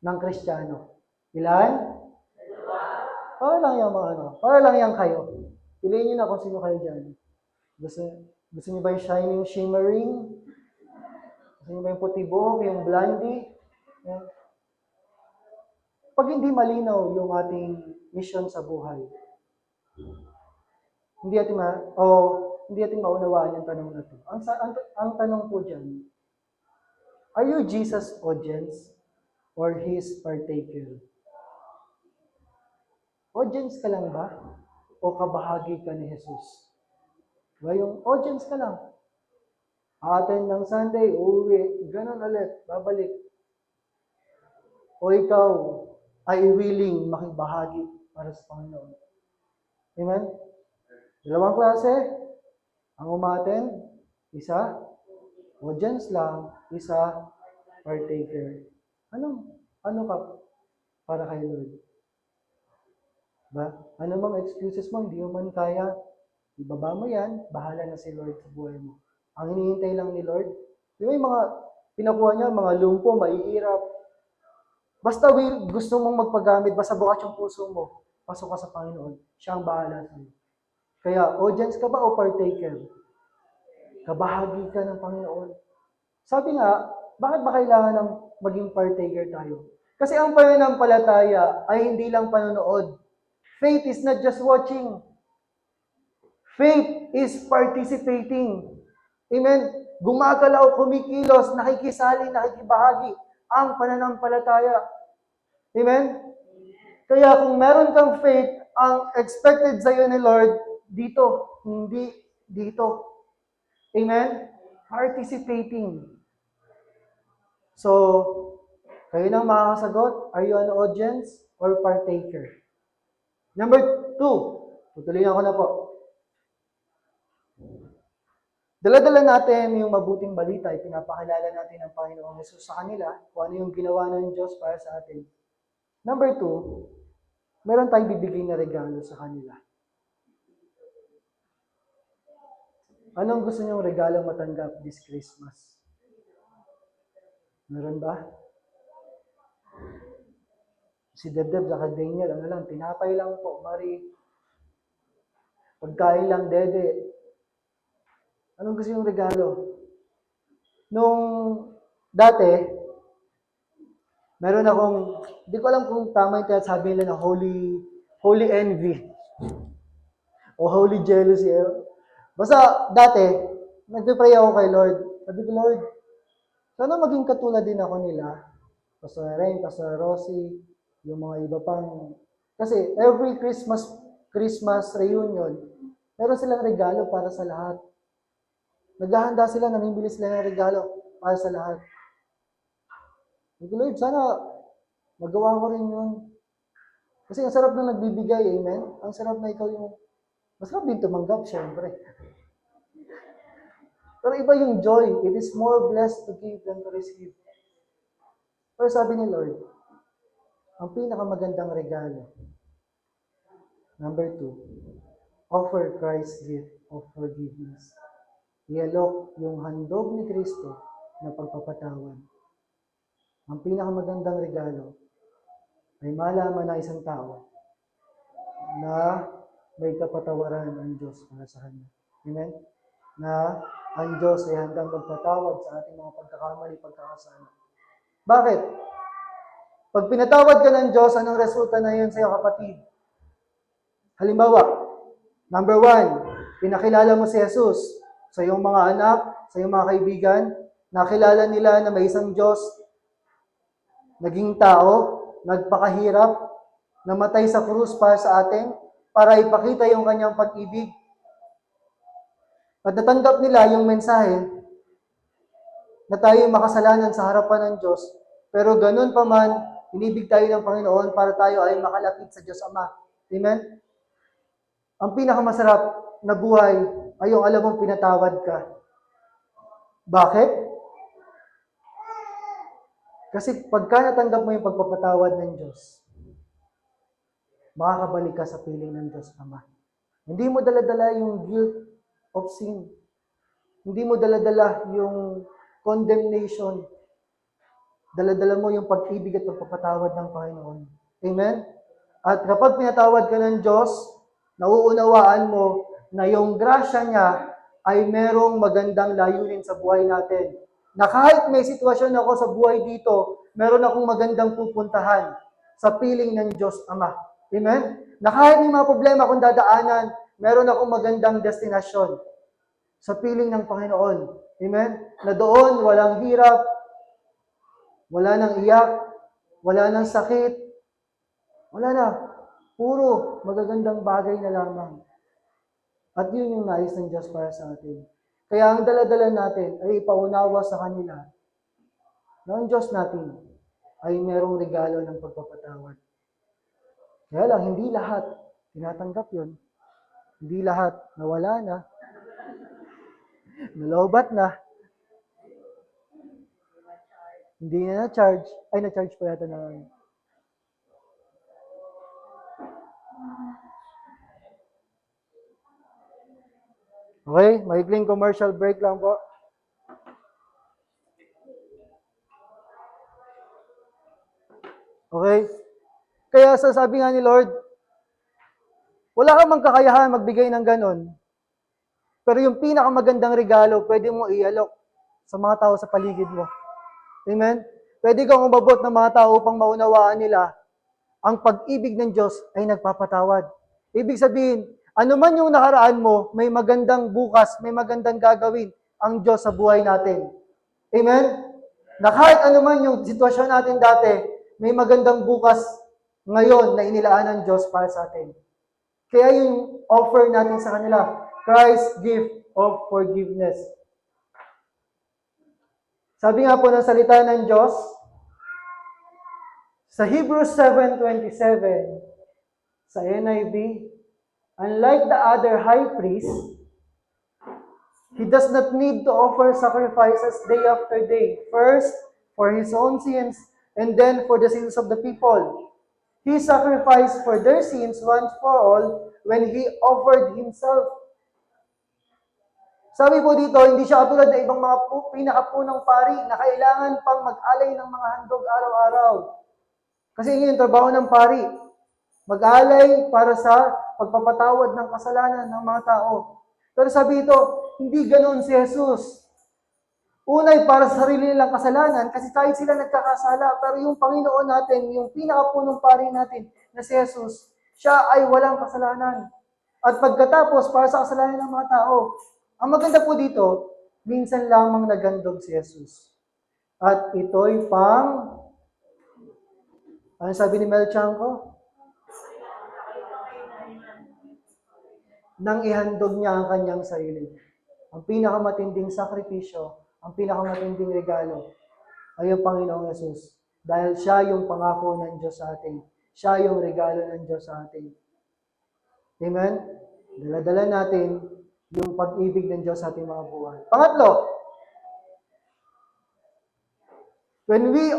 ng Kristiyano. Ilan? Para lang yung mga para lang yung kayo. Piliin nyo na kung sino kayo dyan. Gusto niyo ba yung shining, shimmering? Gusto niyo ba yung puti buhok, yung blondie? Yan. Pag hindi malinaw yung ating mission sa buhay, hindi natin maunawaan yung tanong na ito. Ang tanong po dyan, are you Jesus' audience or His partaker? Audience ka lang ba? O kabahagi ka ni Jesus? Diba yung audience ka lang? Attend ng Sunday, uuwi, ganun ulit, babalik. O ikaw ay willing makibahagi para sa Panginoon. Amen? Dalawang klase, ang umaten, isa, audience lang, isa, partaker. Ano ka para kay Lord? Ba? Ano mang excuses mo, hindi mo man kaya, ibaba mo yan, bahala na si Lord sa buhay mo. Ang hinihintay lang ni Lord, yung mga pinakuha niya, mga lumpo, maihirap. Basta gusto mong magpagamit, basta bukas yung puso mo, pasok ka sa Panginoon, siya ang bahala sa iyo. Kaya, audience ka ba o partaker? Kabahagi ka ng Panginoon. Sabi nga, bakit ba kailangan ng maging partaker tayo? Kasi ang pananampalataya ay hindi lang panonood. Faith is not just watching. Faith is participating. Amen? Gumagalaw, kumikilos, nakikisali, nakikibahagi ang pananampalataya. Amen? Kaya kung meron kang faith, ang expected sa iyo ni Lord, dito, hindi dito. Amen? Participating. So, kayo nang makakasagot, are you an audience or partaker? Number 2, tutuloy ako na po. Dala-dala natin yung mabuting balita, ipinapakilala natin ang Panginoong Yesus sa kanila, kung ano yung ginawa ng Diyos para sa atin. Number 2, meron tayong bibigay na regalo sa kanila. Anong gusto niyong regalong matanggap this Christmas? Meron ba? Si Debdeb, saka Daniel, tinapay lang po, Marie. Pagkain lang, Dede. Anong gusto yung regalo? Nung dati, Meron akong, hindi ko alam kung tama yung sabi nila na holy envy o holy jealousy. Basta dati, nagpe-pray ako kay Lord. Sabi ko, Lord, sana maging katulad din ako nila. Pastor Rain, Pastor Rosie, yung mga iba pang... Kasi every Christmas reunion, meron silang regalo para sa lahat. Naghahanda sila, namimili sila ng regalo para sa lahat. Sabi ko, Lord, sana magawa ko rin yun. Kasi ang sarap na nagbibigay, amen? Ang sarap na ikaw yung... Masarap din tumanggap, syempre. Pero iba yung joy. It is more blessed to give than to receive. Pero sabi ni Lord, ang pinakamagandang regalo, number 2, offer Christ's gift of forgiveness. Ialok yung handog ni Kristo na pagpapatawad. Ang pinakamagandang regalo ay malaman na isang tao na may kapatawaran ang Diyos para sa kanya. Amen? Na ang Diyos ay handang magpatawad sa ating mga pagkakamali, pagkakasala. Bakit? Pag pinatawad ka ng Diyos, anong resulta na yun sa iyo, kapatid? Halimbawa, number 1, pinakilala mo si Jesus sa iyong mga anak, sa iyong mga kaibigan, nakilala nila na may isang Diyos, naging tao, nagpakahirap, namatay sa krus para sa atin, para ipakita yung kanyang pag-ibig. At natanggap nila yung mensahe na tayo makasalanan sa harapan ng Diyos, pero ganun pa man, inibig tayo ng Panginoon para tayo ay makalapit sa Diyos Ama. Amen? Ang pinakamasarap na buhay ay yung alam mong pinatawad ka. Bakit? Kasi pagka natanggap mo yung pagpapatawad ng Diyos, makakabalik ka sa piling ng Diyos Ama. Hindi mo dala-dala yung guilt of sin. Hindi mo dala-dala yung condemnation. Dala-dala mo yung pag-ibig at pagpapatawad ng Panginoon. Amen? At kapag pinatawad ka ng Diyos, nauunawaan mo na yung grasya niya ay merong magandang layunin sa buhay natin. Na kahit may sitwasyon ako sa buhay dito, meron akong magandang pupuntahan sa piling ng Diyos Ama. Amen? Na kahit may mga problema akong dadaanan, meron akong magandang destinasyon sa piling ng Panginoon. Amen? Na doon, walang hirap, wala nang iyak, wala nang sakit, wala na. Puro magagandang bagay na lamang. At yun yung nais ng Diyos para sa atin. Kaya ang dala-dala natin ay ipaunawa sa kanila na ang Diyos natin ay merong regalo ng pagpapatawad. Kaya lang, hindi lahat tinatanggap yun. Hindi lahat nawala na. Nalobat na. Hindi na na-charge. Ay, na-charge pa yata na. Okay, maikling commercial break lang po. Okay? Kaya sasabi nga ni Lord, wala kang mang kakayahan magbigay ng ganon. Pero yung pinakamagandang regalo, pwede mo ialok sa mga tao sa paligid mo. Amen? Pwede kang umabot ng mga tao upang maunawaan nila ang pag-ibig ng Diyos ay nagpapatawad. Ibig sabihin, ano man yung nakaraan mo, may magandang bukas, may magandang gagawin ang Diyos sa buhay natin. Amen? Na kahit ano man yung sitwasyon natin dati, may magandang bukas ngayon na inilaan ng Diyos para sa atin. Kaya yung offer natin sa kanila, Christ's gift of forgiveness. Sabi nga po ng salita ng Diyos, sa Hebrews 7:27, sa NIV, unlike the other high priest, he does not need to offer sacrifices day after day, first for his own sins, and then for the sins of the people. He sacrificed for their sins once for all when he offered himself. Sabi po dito, hindi siya katulad ng ibang mga pinakapunang pari na kailangan pang mag-alay ng mga handog araw-araw. Kasi yun yung trabaho ng pari. Mag-alay para sa pagpapatawad ng kasalanan ng mga tao. Pero sabi ito, hindi ganoon si Jesus. Unay para sa sarili nilang kasalanan kasi kahit sila nagkakasala, pero yung Panginoon natin, yung pinakapunong pari natin na si Jesus, siya ay walang kasalanan. At pagkatapos, para sa kasalanan ng mga tao, ang maganda po dito, minsan lamang nagandog si Jesus. At ito'y ano sabi ni Mel Chanco? Nang ihandog niya ang kanyang sarili. Ang pinakamatinding sakripisyo, ang pinakamatinding regalo ay ang Panginoong Yesus. Dahil siya yung pangako ng Diyos sa atin. Siya yung regalo ng Diyos sa atin. Amen? Dala-dala natin yung pag-ibig ng Diyos sa ating mga buhay. Pangatlo, when we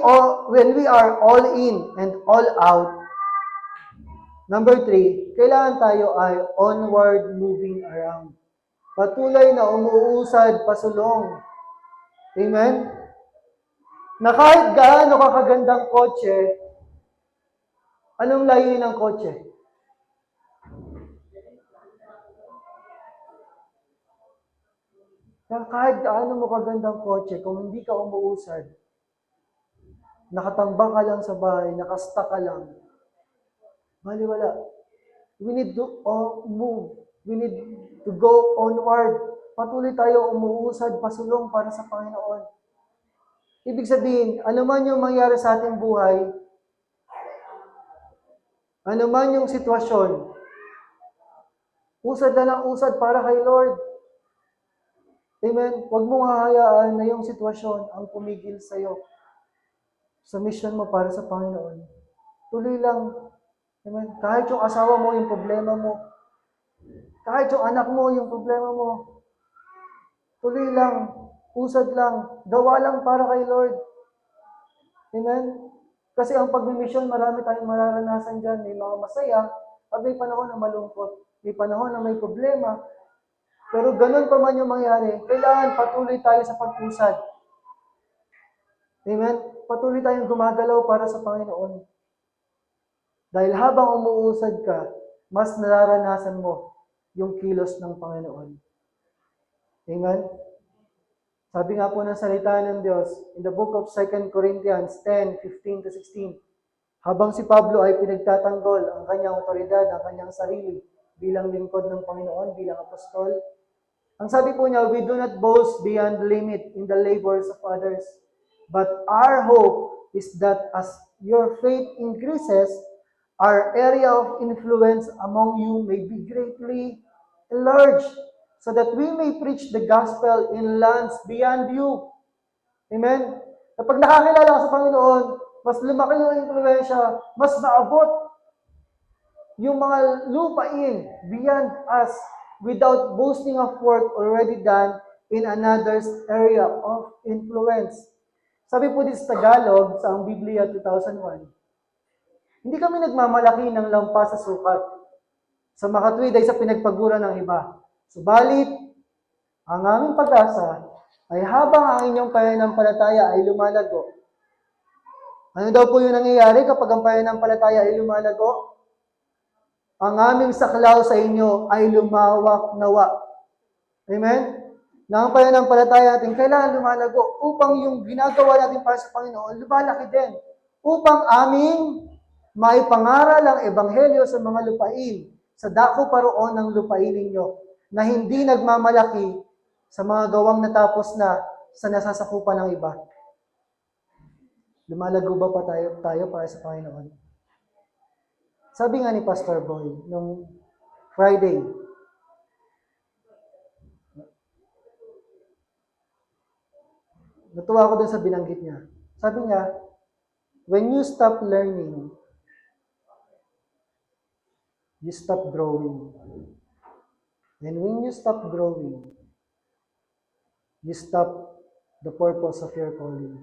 are all in and all out, number 3, kailangan tayo ay onward moving around. Patuloy na umuusad pasulong. Amen? Na kahit gaano kakagandang kotse, anong layunin ng kotse? Na kahit gaano mo kagandang kotse, kung hindi ka umuusad, nakatambang ka lang sa bahay, nakasta ka lang, wala. We need to move. We need to go onward. Patuloy tayo umuusad pasulong para sa Panginoon. Ibig sabihin, ano man yung mangyari sa ating buhay, ano man yung sitwasyon, usad na ng usad para kay Lord. Amen? Huwag mong hahayaan na yung sitwasyon ang pumigil sa'yo sa mission mo para sa Panginoon. Tuloy lang. Amen? Kahit yung asawa mo, yung problema mo, kahit yung anak mo, yung problema mo, tuloy lang, usad lang, gawa lang para kay Lord. Amen? Kasi ang pagmimisyon, marami tayong mararanasan dyan. May mga masaya, at may panahon na malungkot. May panahon na may problema. Pero ganun pa man yung mangyari, kailangan patuloy tayo sa pag-usad. Amen? Patuloy tayong gumagalaw para sa Panginoon. Dahil habang umuusad ka, mas nararanasan mo yung kilos ng Panginoon. Amen? Sabi nga po ng salita ng Diyos, in the book of 2 Corinthians 10:15-16, habang si Pablo ay pinagtatanggol ang kanyang otoridad, ang kanyang sarili, bilang lingkod ng Panginoon, bilang apostol, ang sabi po niya, we do not boast beyond limit in the labors of others, but our hope is that as your faith increases, our area of influence among you may be greatly enlarged, so that we may preach the gospel in lands beyond you. Amen? Kapag nakakilala ka sa Panginoon, mas lumaki yung influensya, mas maabot yung mga lupain beyond us without boasting of work already done in another's area of influence. Sabi po dito sa Tagalog, sa ang Biblia 2001, hindi kami nagmamalaki ng lampas sa sukat, sa makatwid ay sa pinagpagura ng iba. Subalit, ang aming pag-asa ay habang ang inyong pananampalataya ay lumalago. Ano daw po yung nangyayari kapag ang pananampalataya ay lumalago? Ang aming saklaw sa inyo ay lumawak nawa. Amen? Na ang pananampalataya natin kailangan lumalago upang yung ginagawa natin para sa Panginoon, lumalaki din. Upang aming maipangaral ang ebanghelyo sa mga lupain, sa dako paroon ng lupain ninyo, na hindi nagmamalaki sa mga gawang natapos na sa nasasakupan ng iba. Lumalago ba pa tayo para sa Panginoon? Sabi nga ni Pastor Boy, nung Friday, natuwa ako dun sa binanggit niya. Sabi niya, when you stop learning, you stop growing. And when you stop growing, you stop the purpose of your calling.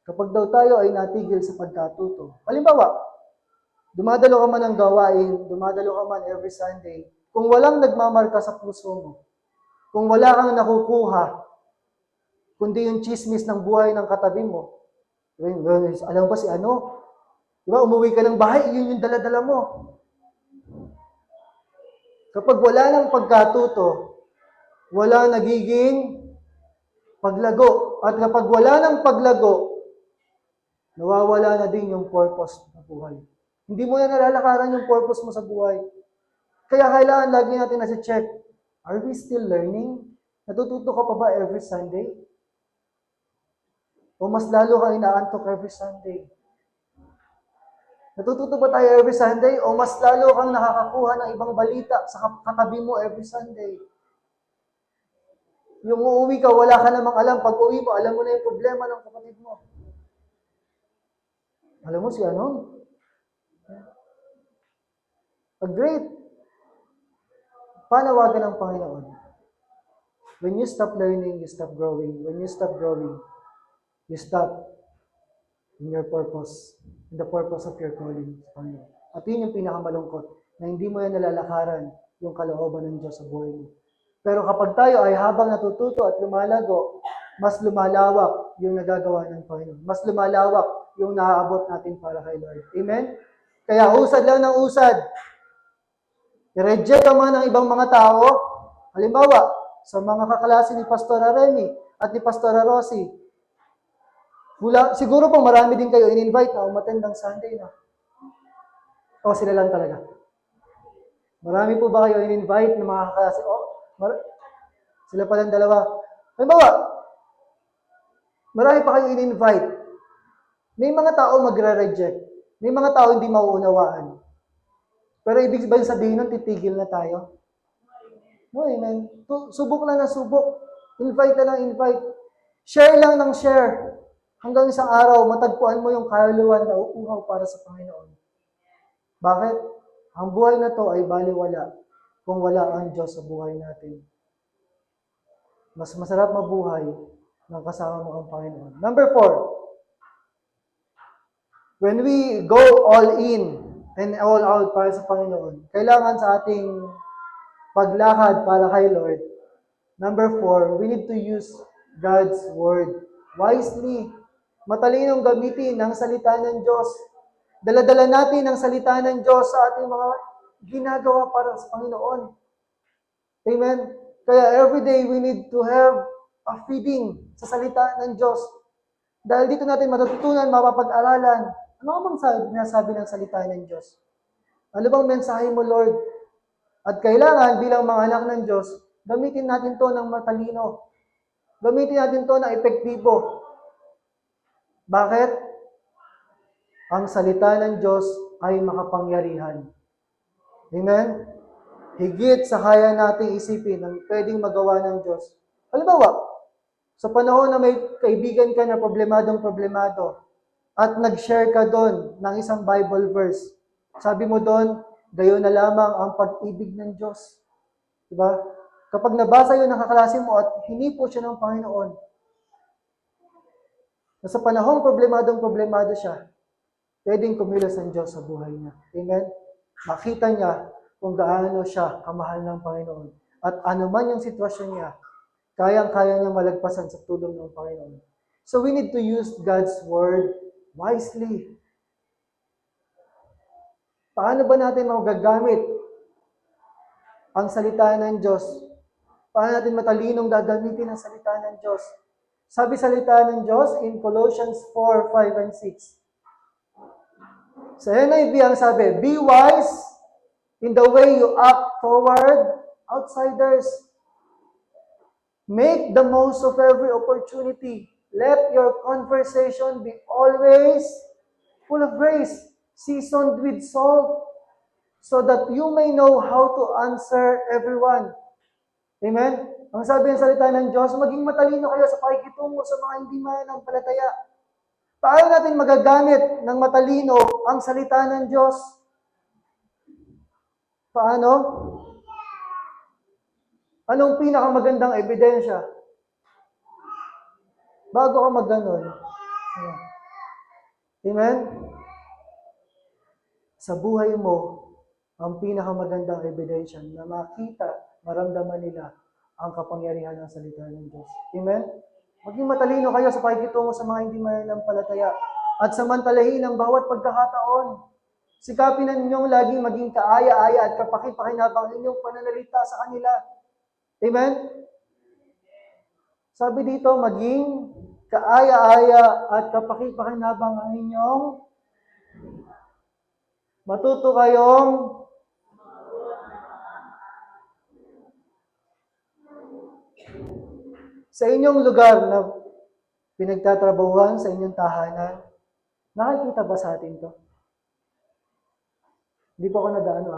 Kapag daw tayo ay natigil sa pagkatuto, halimbawa, dumadalo ka man ng gawain, dumadalo ka man every Sunday, kung walang nagmamarka sa puso mo, kung wala kang nakukuha, kundi yung chismis ng buhay ng katabi mo, alam ba si ano? Diba, umuwi ka ng bahay, yun yung dala-dala mo. Kapag wala ng pagkatuto, wala nagiging Paglago. At kapag wala ng paglago, nawawala na din yung purpose ng buhay. Hindi mo na nalalakaran yung purpose mo sa buhay. Kaya kailangan lagi natin nasi-check, are we still learning? Natututo ka pa ba every Sunday? O mas lalo ka inaantok every Sunday? Natututo ba tayo every Sunday? O mas lalo kang nakakakuha ng ibang balita sa katabi mo every Sunday? Yung uuwi ka, wala ka namang alam. Pag uwi mo, alam mo na yung problema ng kapatid mo. Alam mo si ano? Great. Panawagan ng Panginoon. When you stop learning, you stop growing. When you stop growing, you stop in your purpose, in the purpose of your calling sa Panginoon. At yun yung pinakamalungkot, na hindi mo yan nalalakaran yung kalooban ng Diyos sa buhay mo. Pero kapag tayo ay habang natututo at lumalago, mas lumalawak yung nagagawa ng Panginoon. Mas lumalawak yung naaabot natin para kay Lord. Amen? Kaya usad lang ng usad. I-reject ka man ng ibang mga tao. Halimbawa, sa mga kaklase ni Pastor Remy at ni Pastor Rosie, siguro po marami din kayo in-invite na umattend ng Sunday na. O sila lang talaga. Marami po ba kayo in-invite ng mga kaklase? Sila pa lang dalawa. Halimbawa, marami pa kayo in-invite. May mga tao magre-reject. May mga tao hindi mauunawaan. Pero ibig ba sabihin nun, titigil na tayo? No, amen. Subok lang na subok. Invite na lang invite. Share lang ng share. Hanggang isang araw, matagpuan mo yung kaluluwan na uuhaw para sa Panginoon. Bakit? Ang buhay na to ay baliwala kung wala ang Diyos sa buhay natin. Mas masarap mabuhay nang kasama mo ang Panginoon. Number 4, when we go all in and all out para sa Panginoon, kailangan sa ating paglakad para kay Lord, number 4, we need to use God's Word wisely. Matalinong gamitin ang salita ng Diyos. Dala-dala natin ang salita ng Diyos sa ating mga ginagawa para sa Panginoon. Amen? Kaya every day we need to have a feeding sa salita ng Diyos. Dahil dito natin matututunan, mapapag-aralan, ano bang sinasabi ng salita ng Diyos? Ano bang mensahe mo, Lord? At kailangan bilang mga anak ng Diyos, gamitin natin to ng matalino. Gamitin natin to ng epektibo. Bakit? Ang salita ng Diyos ay makapangyarihan. Amen? Higit sa kaya nating isipin ang pwedeng magawa ng Diyos. Halimbawa, sa panahon na may kaibigan ka na problemado at nag-share ka doon ng isang Bible verse, sabi mo doon, gayon na lamang ang pag-ibig ng Diyos. Diba? Kapag nabasa yun ng kaklase mo at hinipo siya ng Panginoon, na sa panahon problemado siya, pwedeng kumilos ang Diyos sa buhay niya. Amen? Makita niya kung gaano siya kamahal ng Panginoon. At ano man yung sitwasyon niya, kayang-kaya niya malagpasan sa tulong ng Panginoon. So we need to use God's Word wisely. Paano ba natin magagamit ang salita ng Diyos? Paano natin matalinong gagamitin ang salita ng Diyos? Sabi salita ng Diyos in Colossians 4, 5, and 6. Sa NIV ang sabi, be wise in the way you act toward outsiders. Make the most of every opportunity. Let your conversation be always full of grace, seasoned with salt, so that you may know how to answer everyone. Amen? Ang sabi ng salita ng Diyos, maging matalino kayo sa pakikitungo sa mga hindi mananampalataya. Paano natin magagamit ng matalino ang salita ng Diyos? Paano? Anong pinakamagandang ebidensya? Bago ka mag-ganon. Amen? Sa buhay mo, ang pinakamagandang ebidensya na makita, maramdaman nila ang kapangyarihan ng salita ng Diyos. Amen? Maging matalino kayo sa pakikitungo sa mga hindi mananampalataya at samantalahin ang bawat pagkakataon. Sikapin na ninyong laging maging kaaya-aya at kapakipakinabang inyong pananalita sa kanila. Amen? Sabi dito, maging kaaya-aya at kapaki-pakinabang ang inyong matuto kayong sa inyong lugar na pinagtatrabahuhan, sa inyong tahanan. Nakikita ba sa atin to? Hindi po ako nag-ano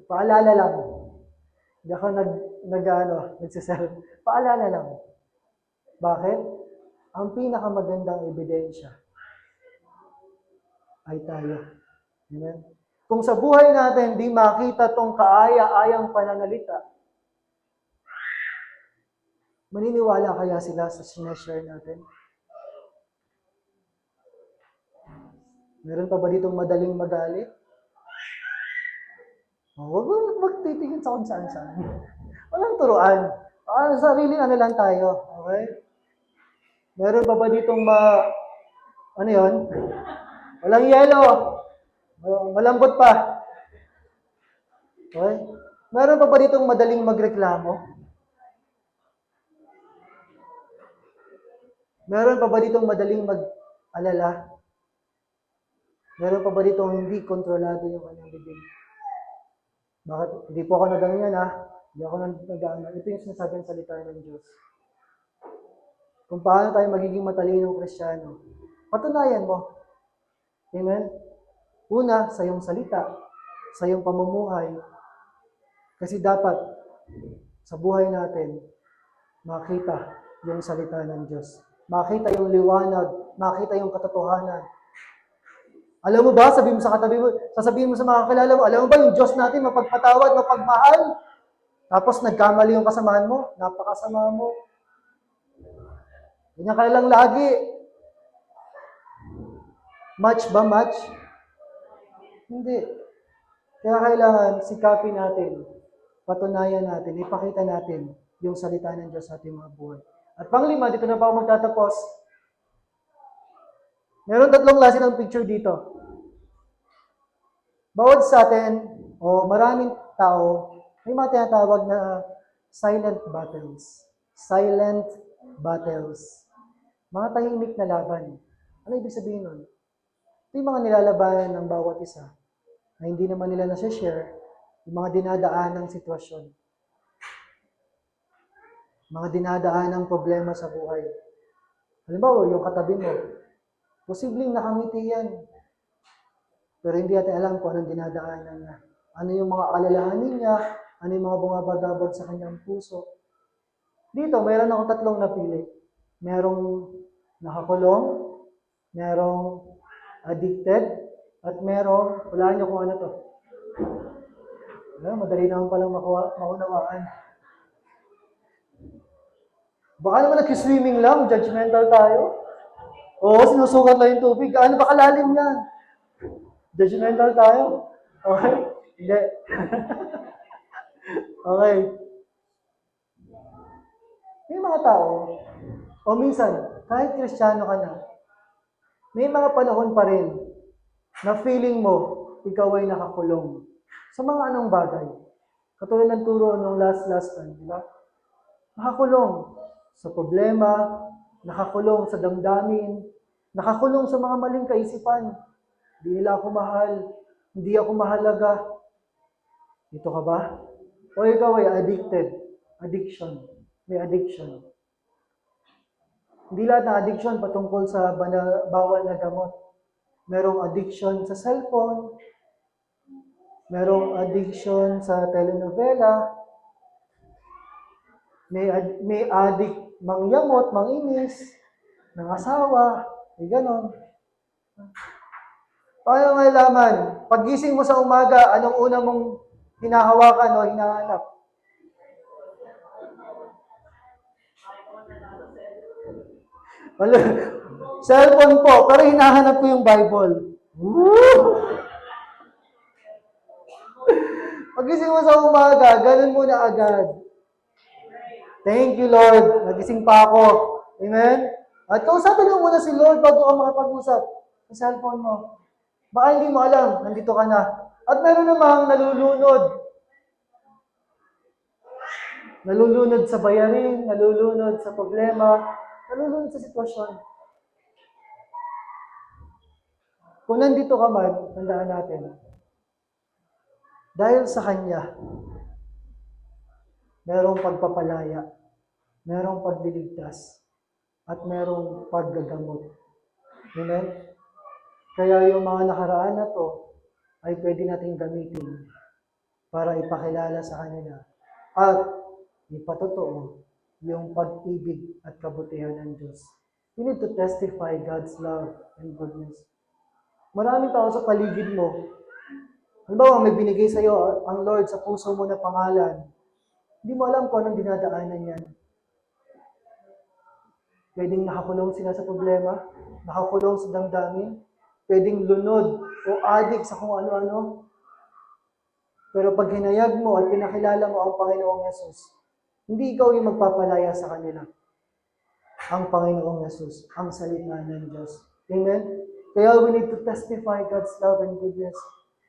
Paalala lang. Hindi ako nagsisell. Paalala lang. Bakit? Ang pinakamagandang ebidensya ay tayo. Amen? Kung sa buhay natin di makita tong kaaya-ayang pananalita, maniniwala kaya sila sa sineshare natin? Meron pa ba ditong madaling magalit? Huwag mo magtitingin sa kung saan-saan. Walang turuan. Sariling lang tayo. Okay? Meron pa ba ditong ano yon? Walang yelo. Malambot pa. Okay? Meron pa ba ditong madaling magreklamo? Meron pa ba ditong madaling mag-alala? Meron pa ba ditong hindi kontrolado yung kanyang bibig? Bakit? Hindi po ako nag-ano Hindi ako nag-ano. Ito yung sinasabi ng salita ng Diyos. Kung paano tayo magiging matalinong Kristiyano. Patunayan mo. Amen? Una, sa iyong salita, sa iyong pamumuhay. Kasi dapat, sa buhay natin, makita yung salita ng Diyos. Makita yung liwanag, makita yung katotohanan. Alam mo ba, sasabihin mo sa mga kakilala mo, alam mo ba yung Diyos natin mapagpatawad, mapagmahal? Tapos nagkamali yung kasamahan mo, napakasama mo. Ganyan ka lang lagi. Match ba match? Hindi. Kaya kailangan sikapin natin, patunayan natin, ipakita natin yung salita ng Diyos sa ating mga buhay. At panglima, dito na pa ako magtatapos. Meron 3 klase ng picture dito. Bawat sa atin, o maraming tao, may mga tinatawag na silent battles. Silent battles. Mga tahimik na laban. Ano ibig sabihin nun? Ito yung mga nilalabanan ng bawat isa na hindi naman nila nasa-share yung mga dinadaan ng sitwasyon. Mga dinadaan ng problema sa buhay. Halimbawa, yung katabi mo, posibleng nakangiti yan. Pero hindi natin alam kung anong dinadaanan niya. Ano yung mga alalahanin niya, ano yung mga bumabagabag sa kanyang puso. Dito, mayroon ako 3 napili. Merong nakakulong, merong addicted, at merong, wala niyo kung ano to. Madali naman palang maunawaan. Baka naman nag-swimming lang, judgmental tayo. Oo, sinusukat lang yung tubig. Ano ba kalalim yan? Judgmental tayo. Okay? Hindi. Okay. May mga tao, o minsan, kahit Kristiyano ka na, may mga panahon pa rin na feeling mo, ikaw ay nakakulong. Sa mga anong bagay. Katulad ng turo nung last time, di ba? Nakakulong sa problema, nakakulong sa damdamin, nakakulong sa mga maling kaisipan. Hindi nila ako mahal, hindi ako mahalaga. Ito ka ba? O ikaw ay addicted. Addiction. May addiction. Hindi lahat ng addiction patungkol sa bawal na gamot. Merong addiction sa cellphone, merong addiction sa telenovela, may addict mangyamot, manginis, ng asawa, ganon. Paano malaman? Paggising mo sa umaga, anong una mong hinahawakan o hinahanap? Cellphone po, pero hinahanap ko yung Bible. Woo! Paggising mo sa umaga, ganun muna agad. Thank you, Lord. Nagising pa ako. Amen? At kausapin mo muna si Lord bago ka makapag-usap sa cellphone mo. Baka hindi mo alam, nandito ka na. At meron namang nalulunod. Nalulunod sa bayarin, nalulunod sa problema, nalulunod sa sitwasyon. Kung nandito ka man, tandaan natin, dahil sa Kanya, merong pagpapalaya, merong pagliligtas, at merong paggagamot. Amen? Kaya yung mga nakaraan na to ay pwede nating gamitin para ipakilala sa kanila at ipatotoo yung pag-ibig at kabutihan ng Diyos. We need to testify God's love and goodness. Maraming tao sa paligid mo. Halimbawa, may binigay sa iyo ang Lord sa puso mo na pangalan. Hindi mo alam kung anong dinadaanan yan. Pwedeng nakakulong sila sa problema, nakakulong sa damdamin, pwedeng lunod o adik sa kung ano-ano. Pero pag hinayag mo at pinakilala mo ang Panginoong Yesus, hindi ikaw yung magpapalaya sa kanila. Ang Panginoong Yesus, ang salita ng Diyos. Amen? Kaya we need to testify God's love and goodness.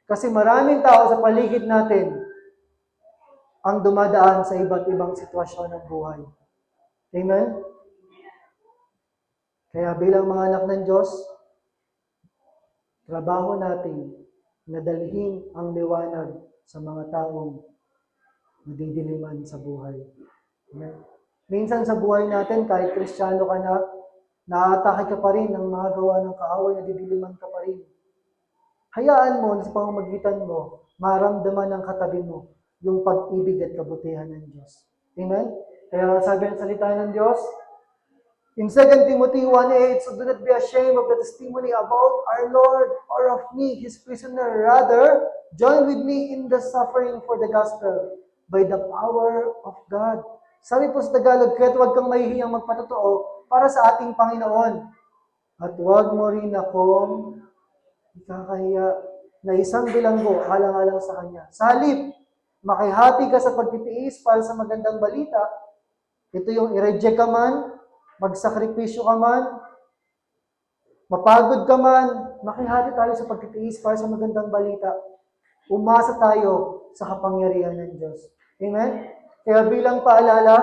Kasi maraming tao sa paligid natin ang dumadaan sa iba't ibang sitwasyon ng buhay. Amen? Kaya bilang mga anak ng Diyos, trabaho natin na dalhin ang liwanag sa mga taong nadidiliman sa buhay. Amen? Minsan sa buhay natin, kahit Kristiyano ka na, naatake ka pa rin ng mga gawa ng kaaway, nadidiliman ka pa rin. Hayaan mo sa pamamagitan mo, maramdaman ng katabi mo yung pag-ibig at kabutihan ng Diyos. Amen? Kaya sabi ng salita ng Diyos, in 2 Timothy 1:8, so do not be ashamed of the testimony about our Lord or of me, His prisoner. Rather, join with me in the suffering for the gospel by the power of God. Sabi po sa Tagalog, kaya't huwag kang mahihiyang magpatotoo para sa ating Panginoon. At huwag mo rin akong ikakahiya na isang bilanggo alang-alang sa Kanya. Sa halip, makihati ka sa pagtitiis para sa magandang balita. Ito yung i-reject ka man, magsakripisyo ka man, mapagod ka man, makihati tayo sa pagtitiis para sa magandang balita. Umasa tayo sa kapangyarihan ng Diyos. Amen? Kaya bilang paalala,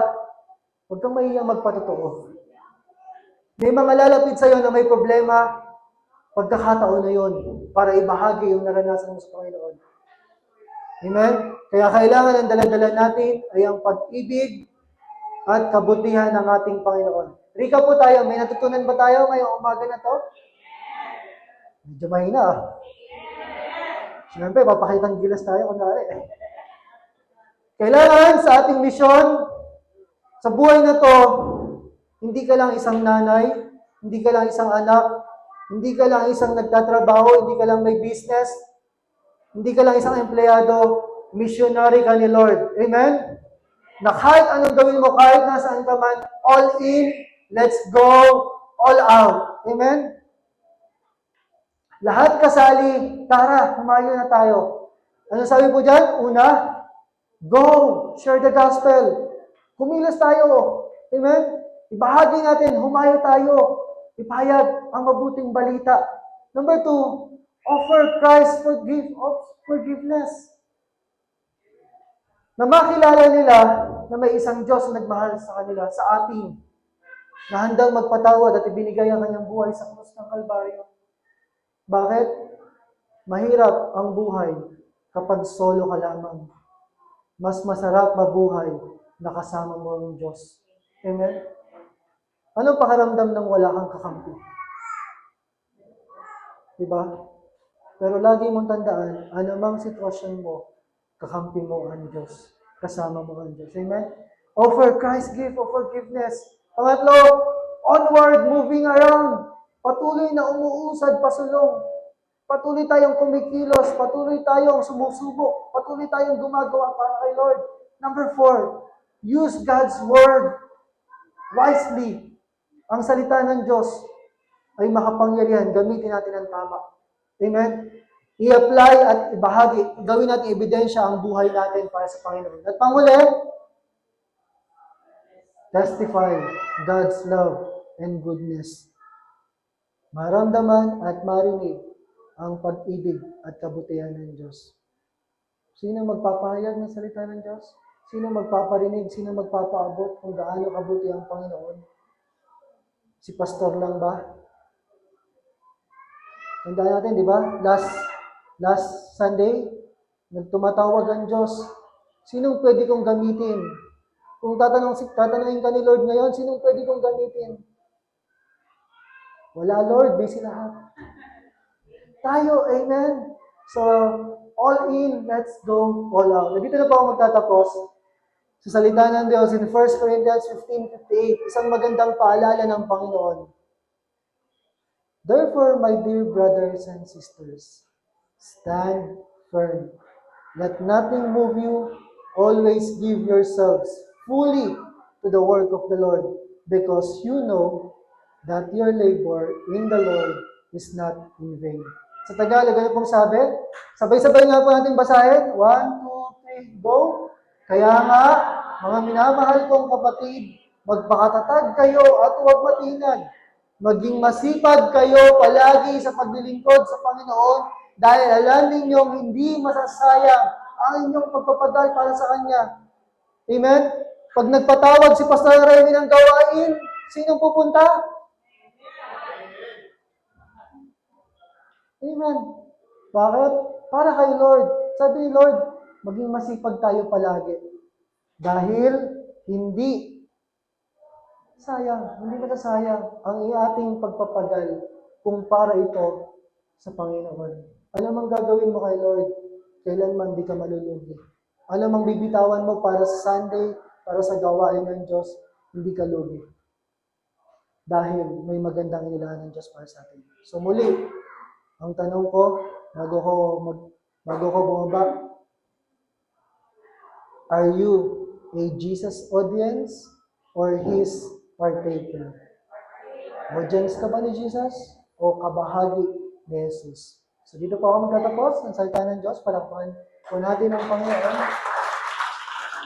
huwag kang mahihiyang magpatotoo. May mga lalapit sa iyo na may problema, pagkakataon na yon para ibahagi yung naranasan mo sa Panginoon. Amen? Kaya kailangan ang dala-dala natin ay ang pag-ibig at kabutihan ng ating Panginoon. Rika po tayo, may natutunan ba tayo ngayong umaga na to? Medyo mahina ah. Siyempre, papakitang gilas tayo kunwari. Kailangan sa ating misyon, sa buhay na to, hindi ka lang isang nanay, hindi ka lang isang anak, hindi ka lang isang nagtatrabaho, hindi ka lang may business, hindi ka lang isang empleyado, missionary ka ni Lord. Amen? Na kahit anong gawin mo, kahit nasaan ka man, all in, let's go, all out. Amen? Lahat kasali, tara, humayo na tayo. Ano sabi po dyan? Una, go, share the gospel. Kumilos tayo. Amen? Ibahagi natin, humayo tayo. Ipahayag ang mabuting balita. Number 2, offer Christ forgiveness. Na makilala nila na may isang Diyos na nagmahal sa kanila, sa atin, na handang magpatawad at ibinigay ang kanyang buhay sa krus ng Kalbaryo. Bakit? Mahirap ang buhay kapag solo ka lamang. Mas masarap mabuhay na kasama mo ang Diyos. Amen? Anong pakaramdam ng wala kang kakampi? Diba? Pero lagi mong tandaan, anumang sitwasyon mo, kakampi mo ang Diyos. Kasama mo ang Diyos. Amen? Offer Christ's gift of forgiveness. Pangatlo, onward, moving around. Patuloy na umuusad, pasulong. Patuloy tayong kumikilos. Patuloy tayong sumusubok. Patuloy tayong gumagawa para kay Lord. Number 4, use God's word wisely. Ang salita ng Diyos ay makapangyarihan. Gamitin natin ang tama. Amen? I-apply at ibahagi. Gawin natin ebidensya ang buhay natin para sa Panginoon. At panghuli, testify God's love and goodness. Maramdaman at marinig ang pag-ibig at kabutihan ng Diyos. Sino magpapahayag ng salita ng Diyos? Sino magpaparinig? Sino magpapaabot kung gaano kabuti ang Panginoon? Si pastor lang ba? Tandaan natin, di ba? Last Sunday, nagtumatawag ang Diyos. Sinong pwede kong gamitin? Kung tatanungin ka ni Lord ngayon, sinong pwede kong gamitin? Wala, Lord. Busy lahat. Tayo, amen? So, all in, let's go all out. Dito na po ako magtatapos sa salita ng Diyos in 1 Corinthians 15:58, isang magandang paalala ng Panginoon. Therefore, my dear brothers and sisters, stand firm. Let nothing move you. Always give yourselves fully to the work of the Lord, because you know that your labor in the Lord is not in vain. Sa Tagalog, ano pong sabi? Sabay-sabay nga po natin basahin. 1, 2, 3, go! Kaya nga, mga minamahal kong kapatid, magpakatatag kayo at huwag matinag. Maging masipag kayo palagi sa paglilingkod sa Panginoon dahil alam ninyong hindi masasayang ang inyong pagpapadal para sa Kanya. Amen? Pag nagpatawag si Pastor Remy ng gawain, sinong pupunta? Amen. Bakit? Para kay Lord. Sabi ni Lord, maging masipag tayo palagi. Dahil hindi masasayang ang ating pagpapagal kung para ito sa Panginoon. Ano mang gagawin mo kay Lord, kailanman di ka malulugi. Ano mang bibitawan mo para sa Sunday, para sa gawain ng Diyos, hindi ka lugi. Dahil may magandang inilaan ng Diyos para sa atin. So muli, ang tanong ko, bago ko bumaba, are you a Jesus audience or His partaker? Audience ka ba ni Jesus o kabahagi ni Jesus? So dito po ako magtatapos ng salita ng Diyos. Palakpakan po natin ang Panginoon.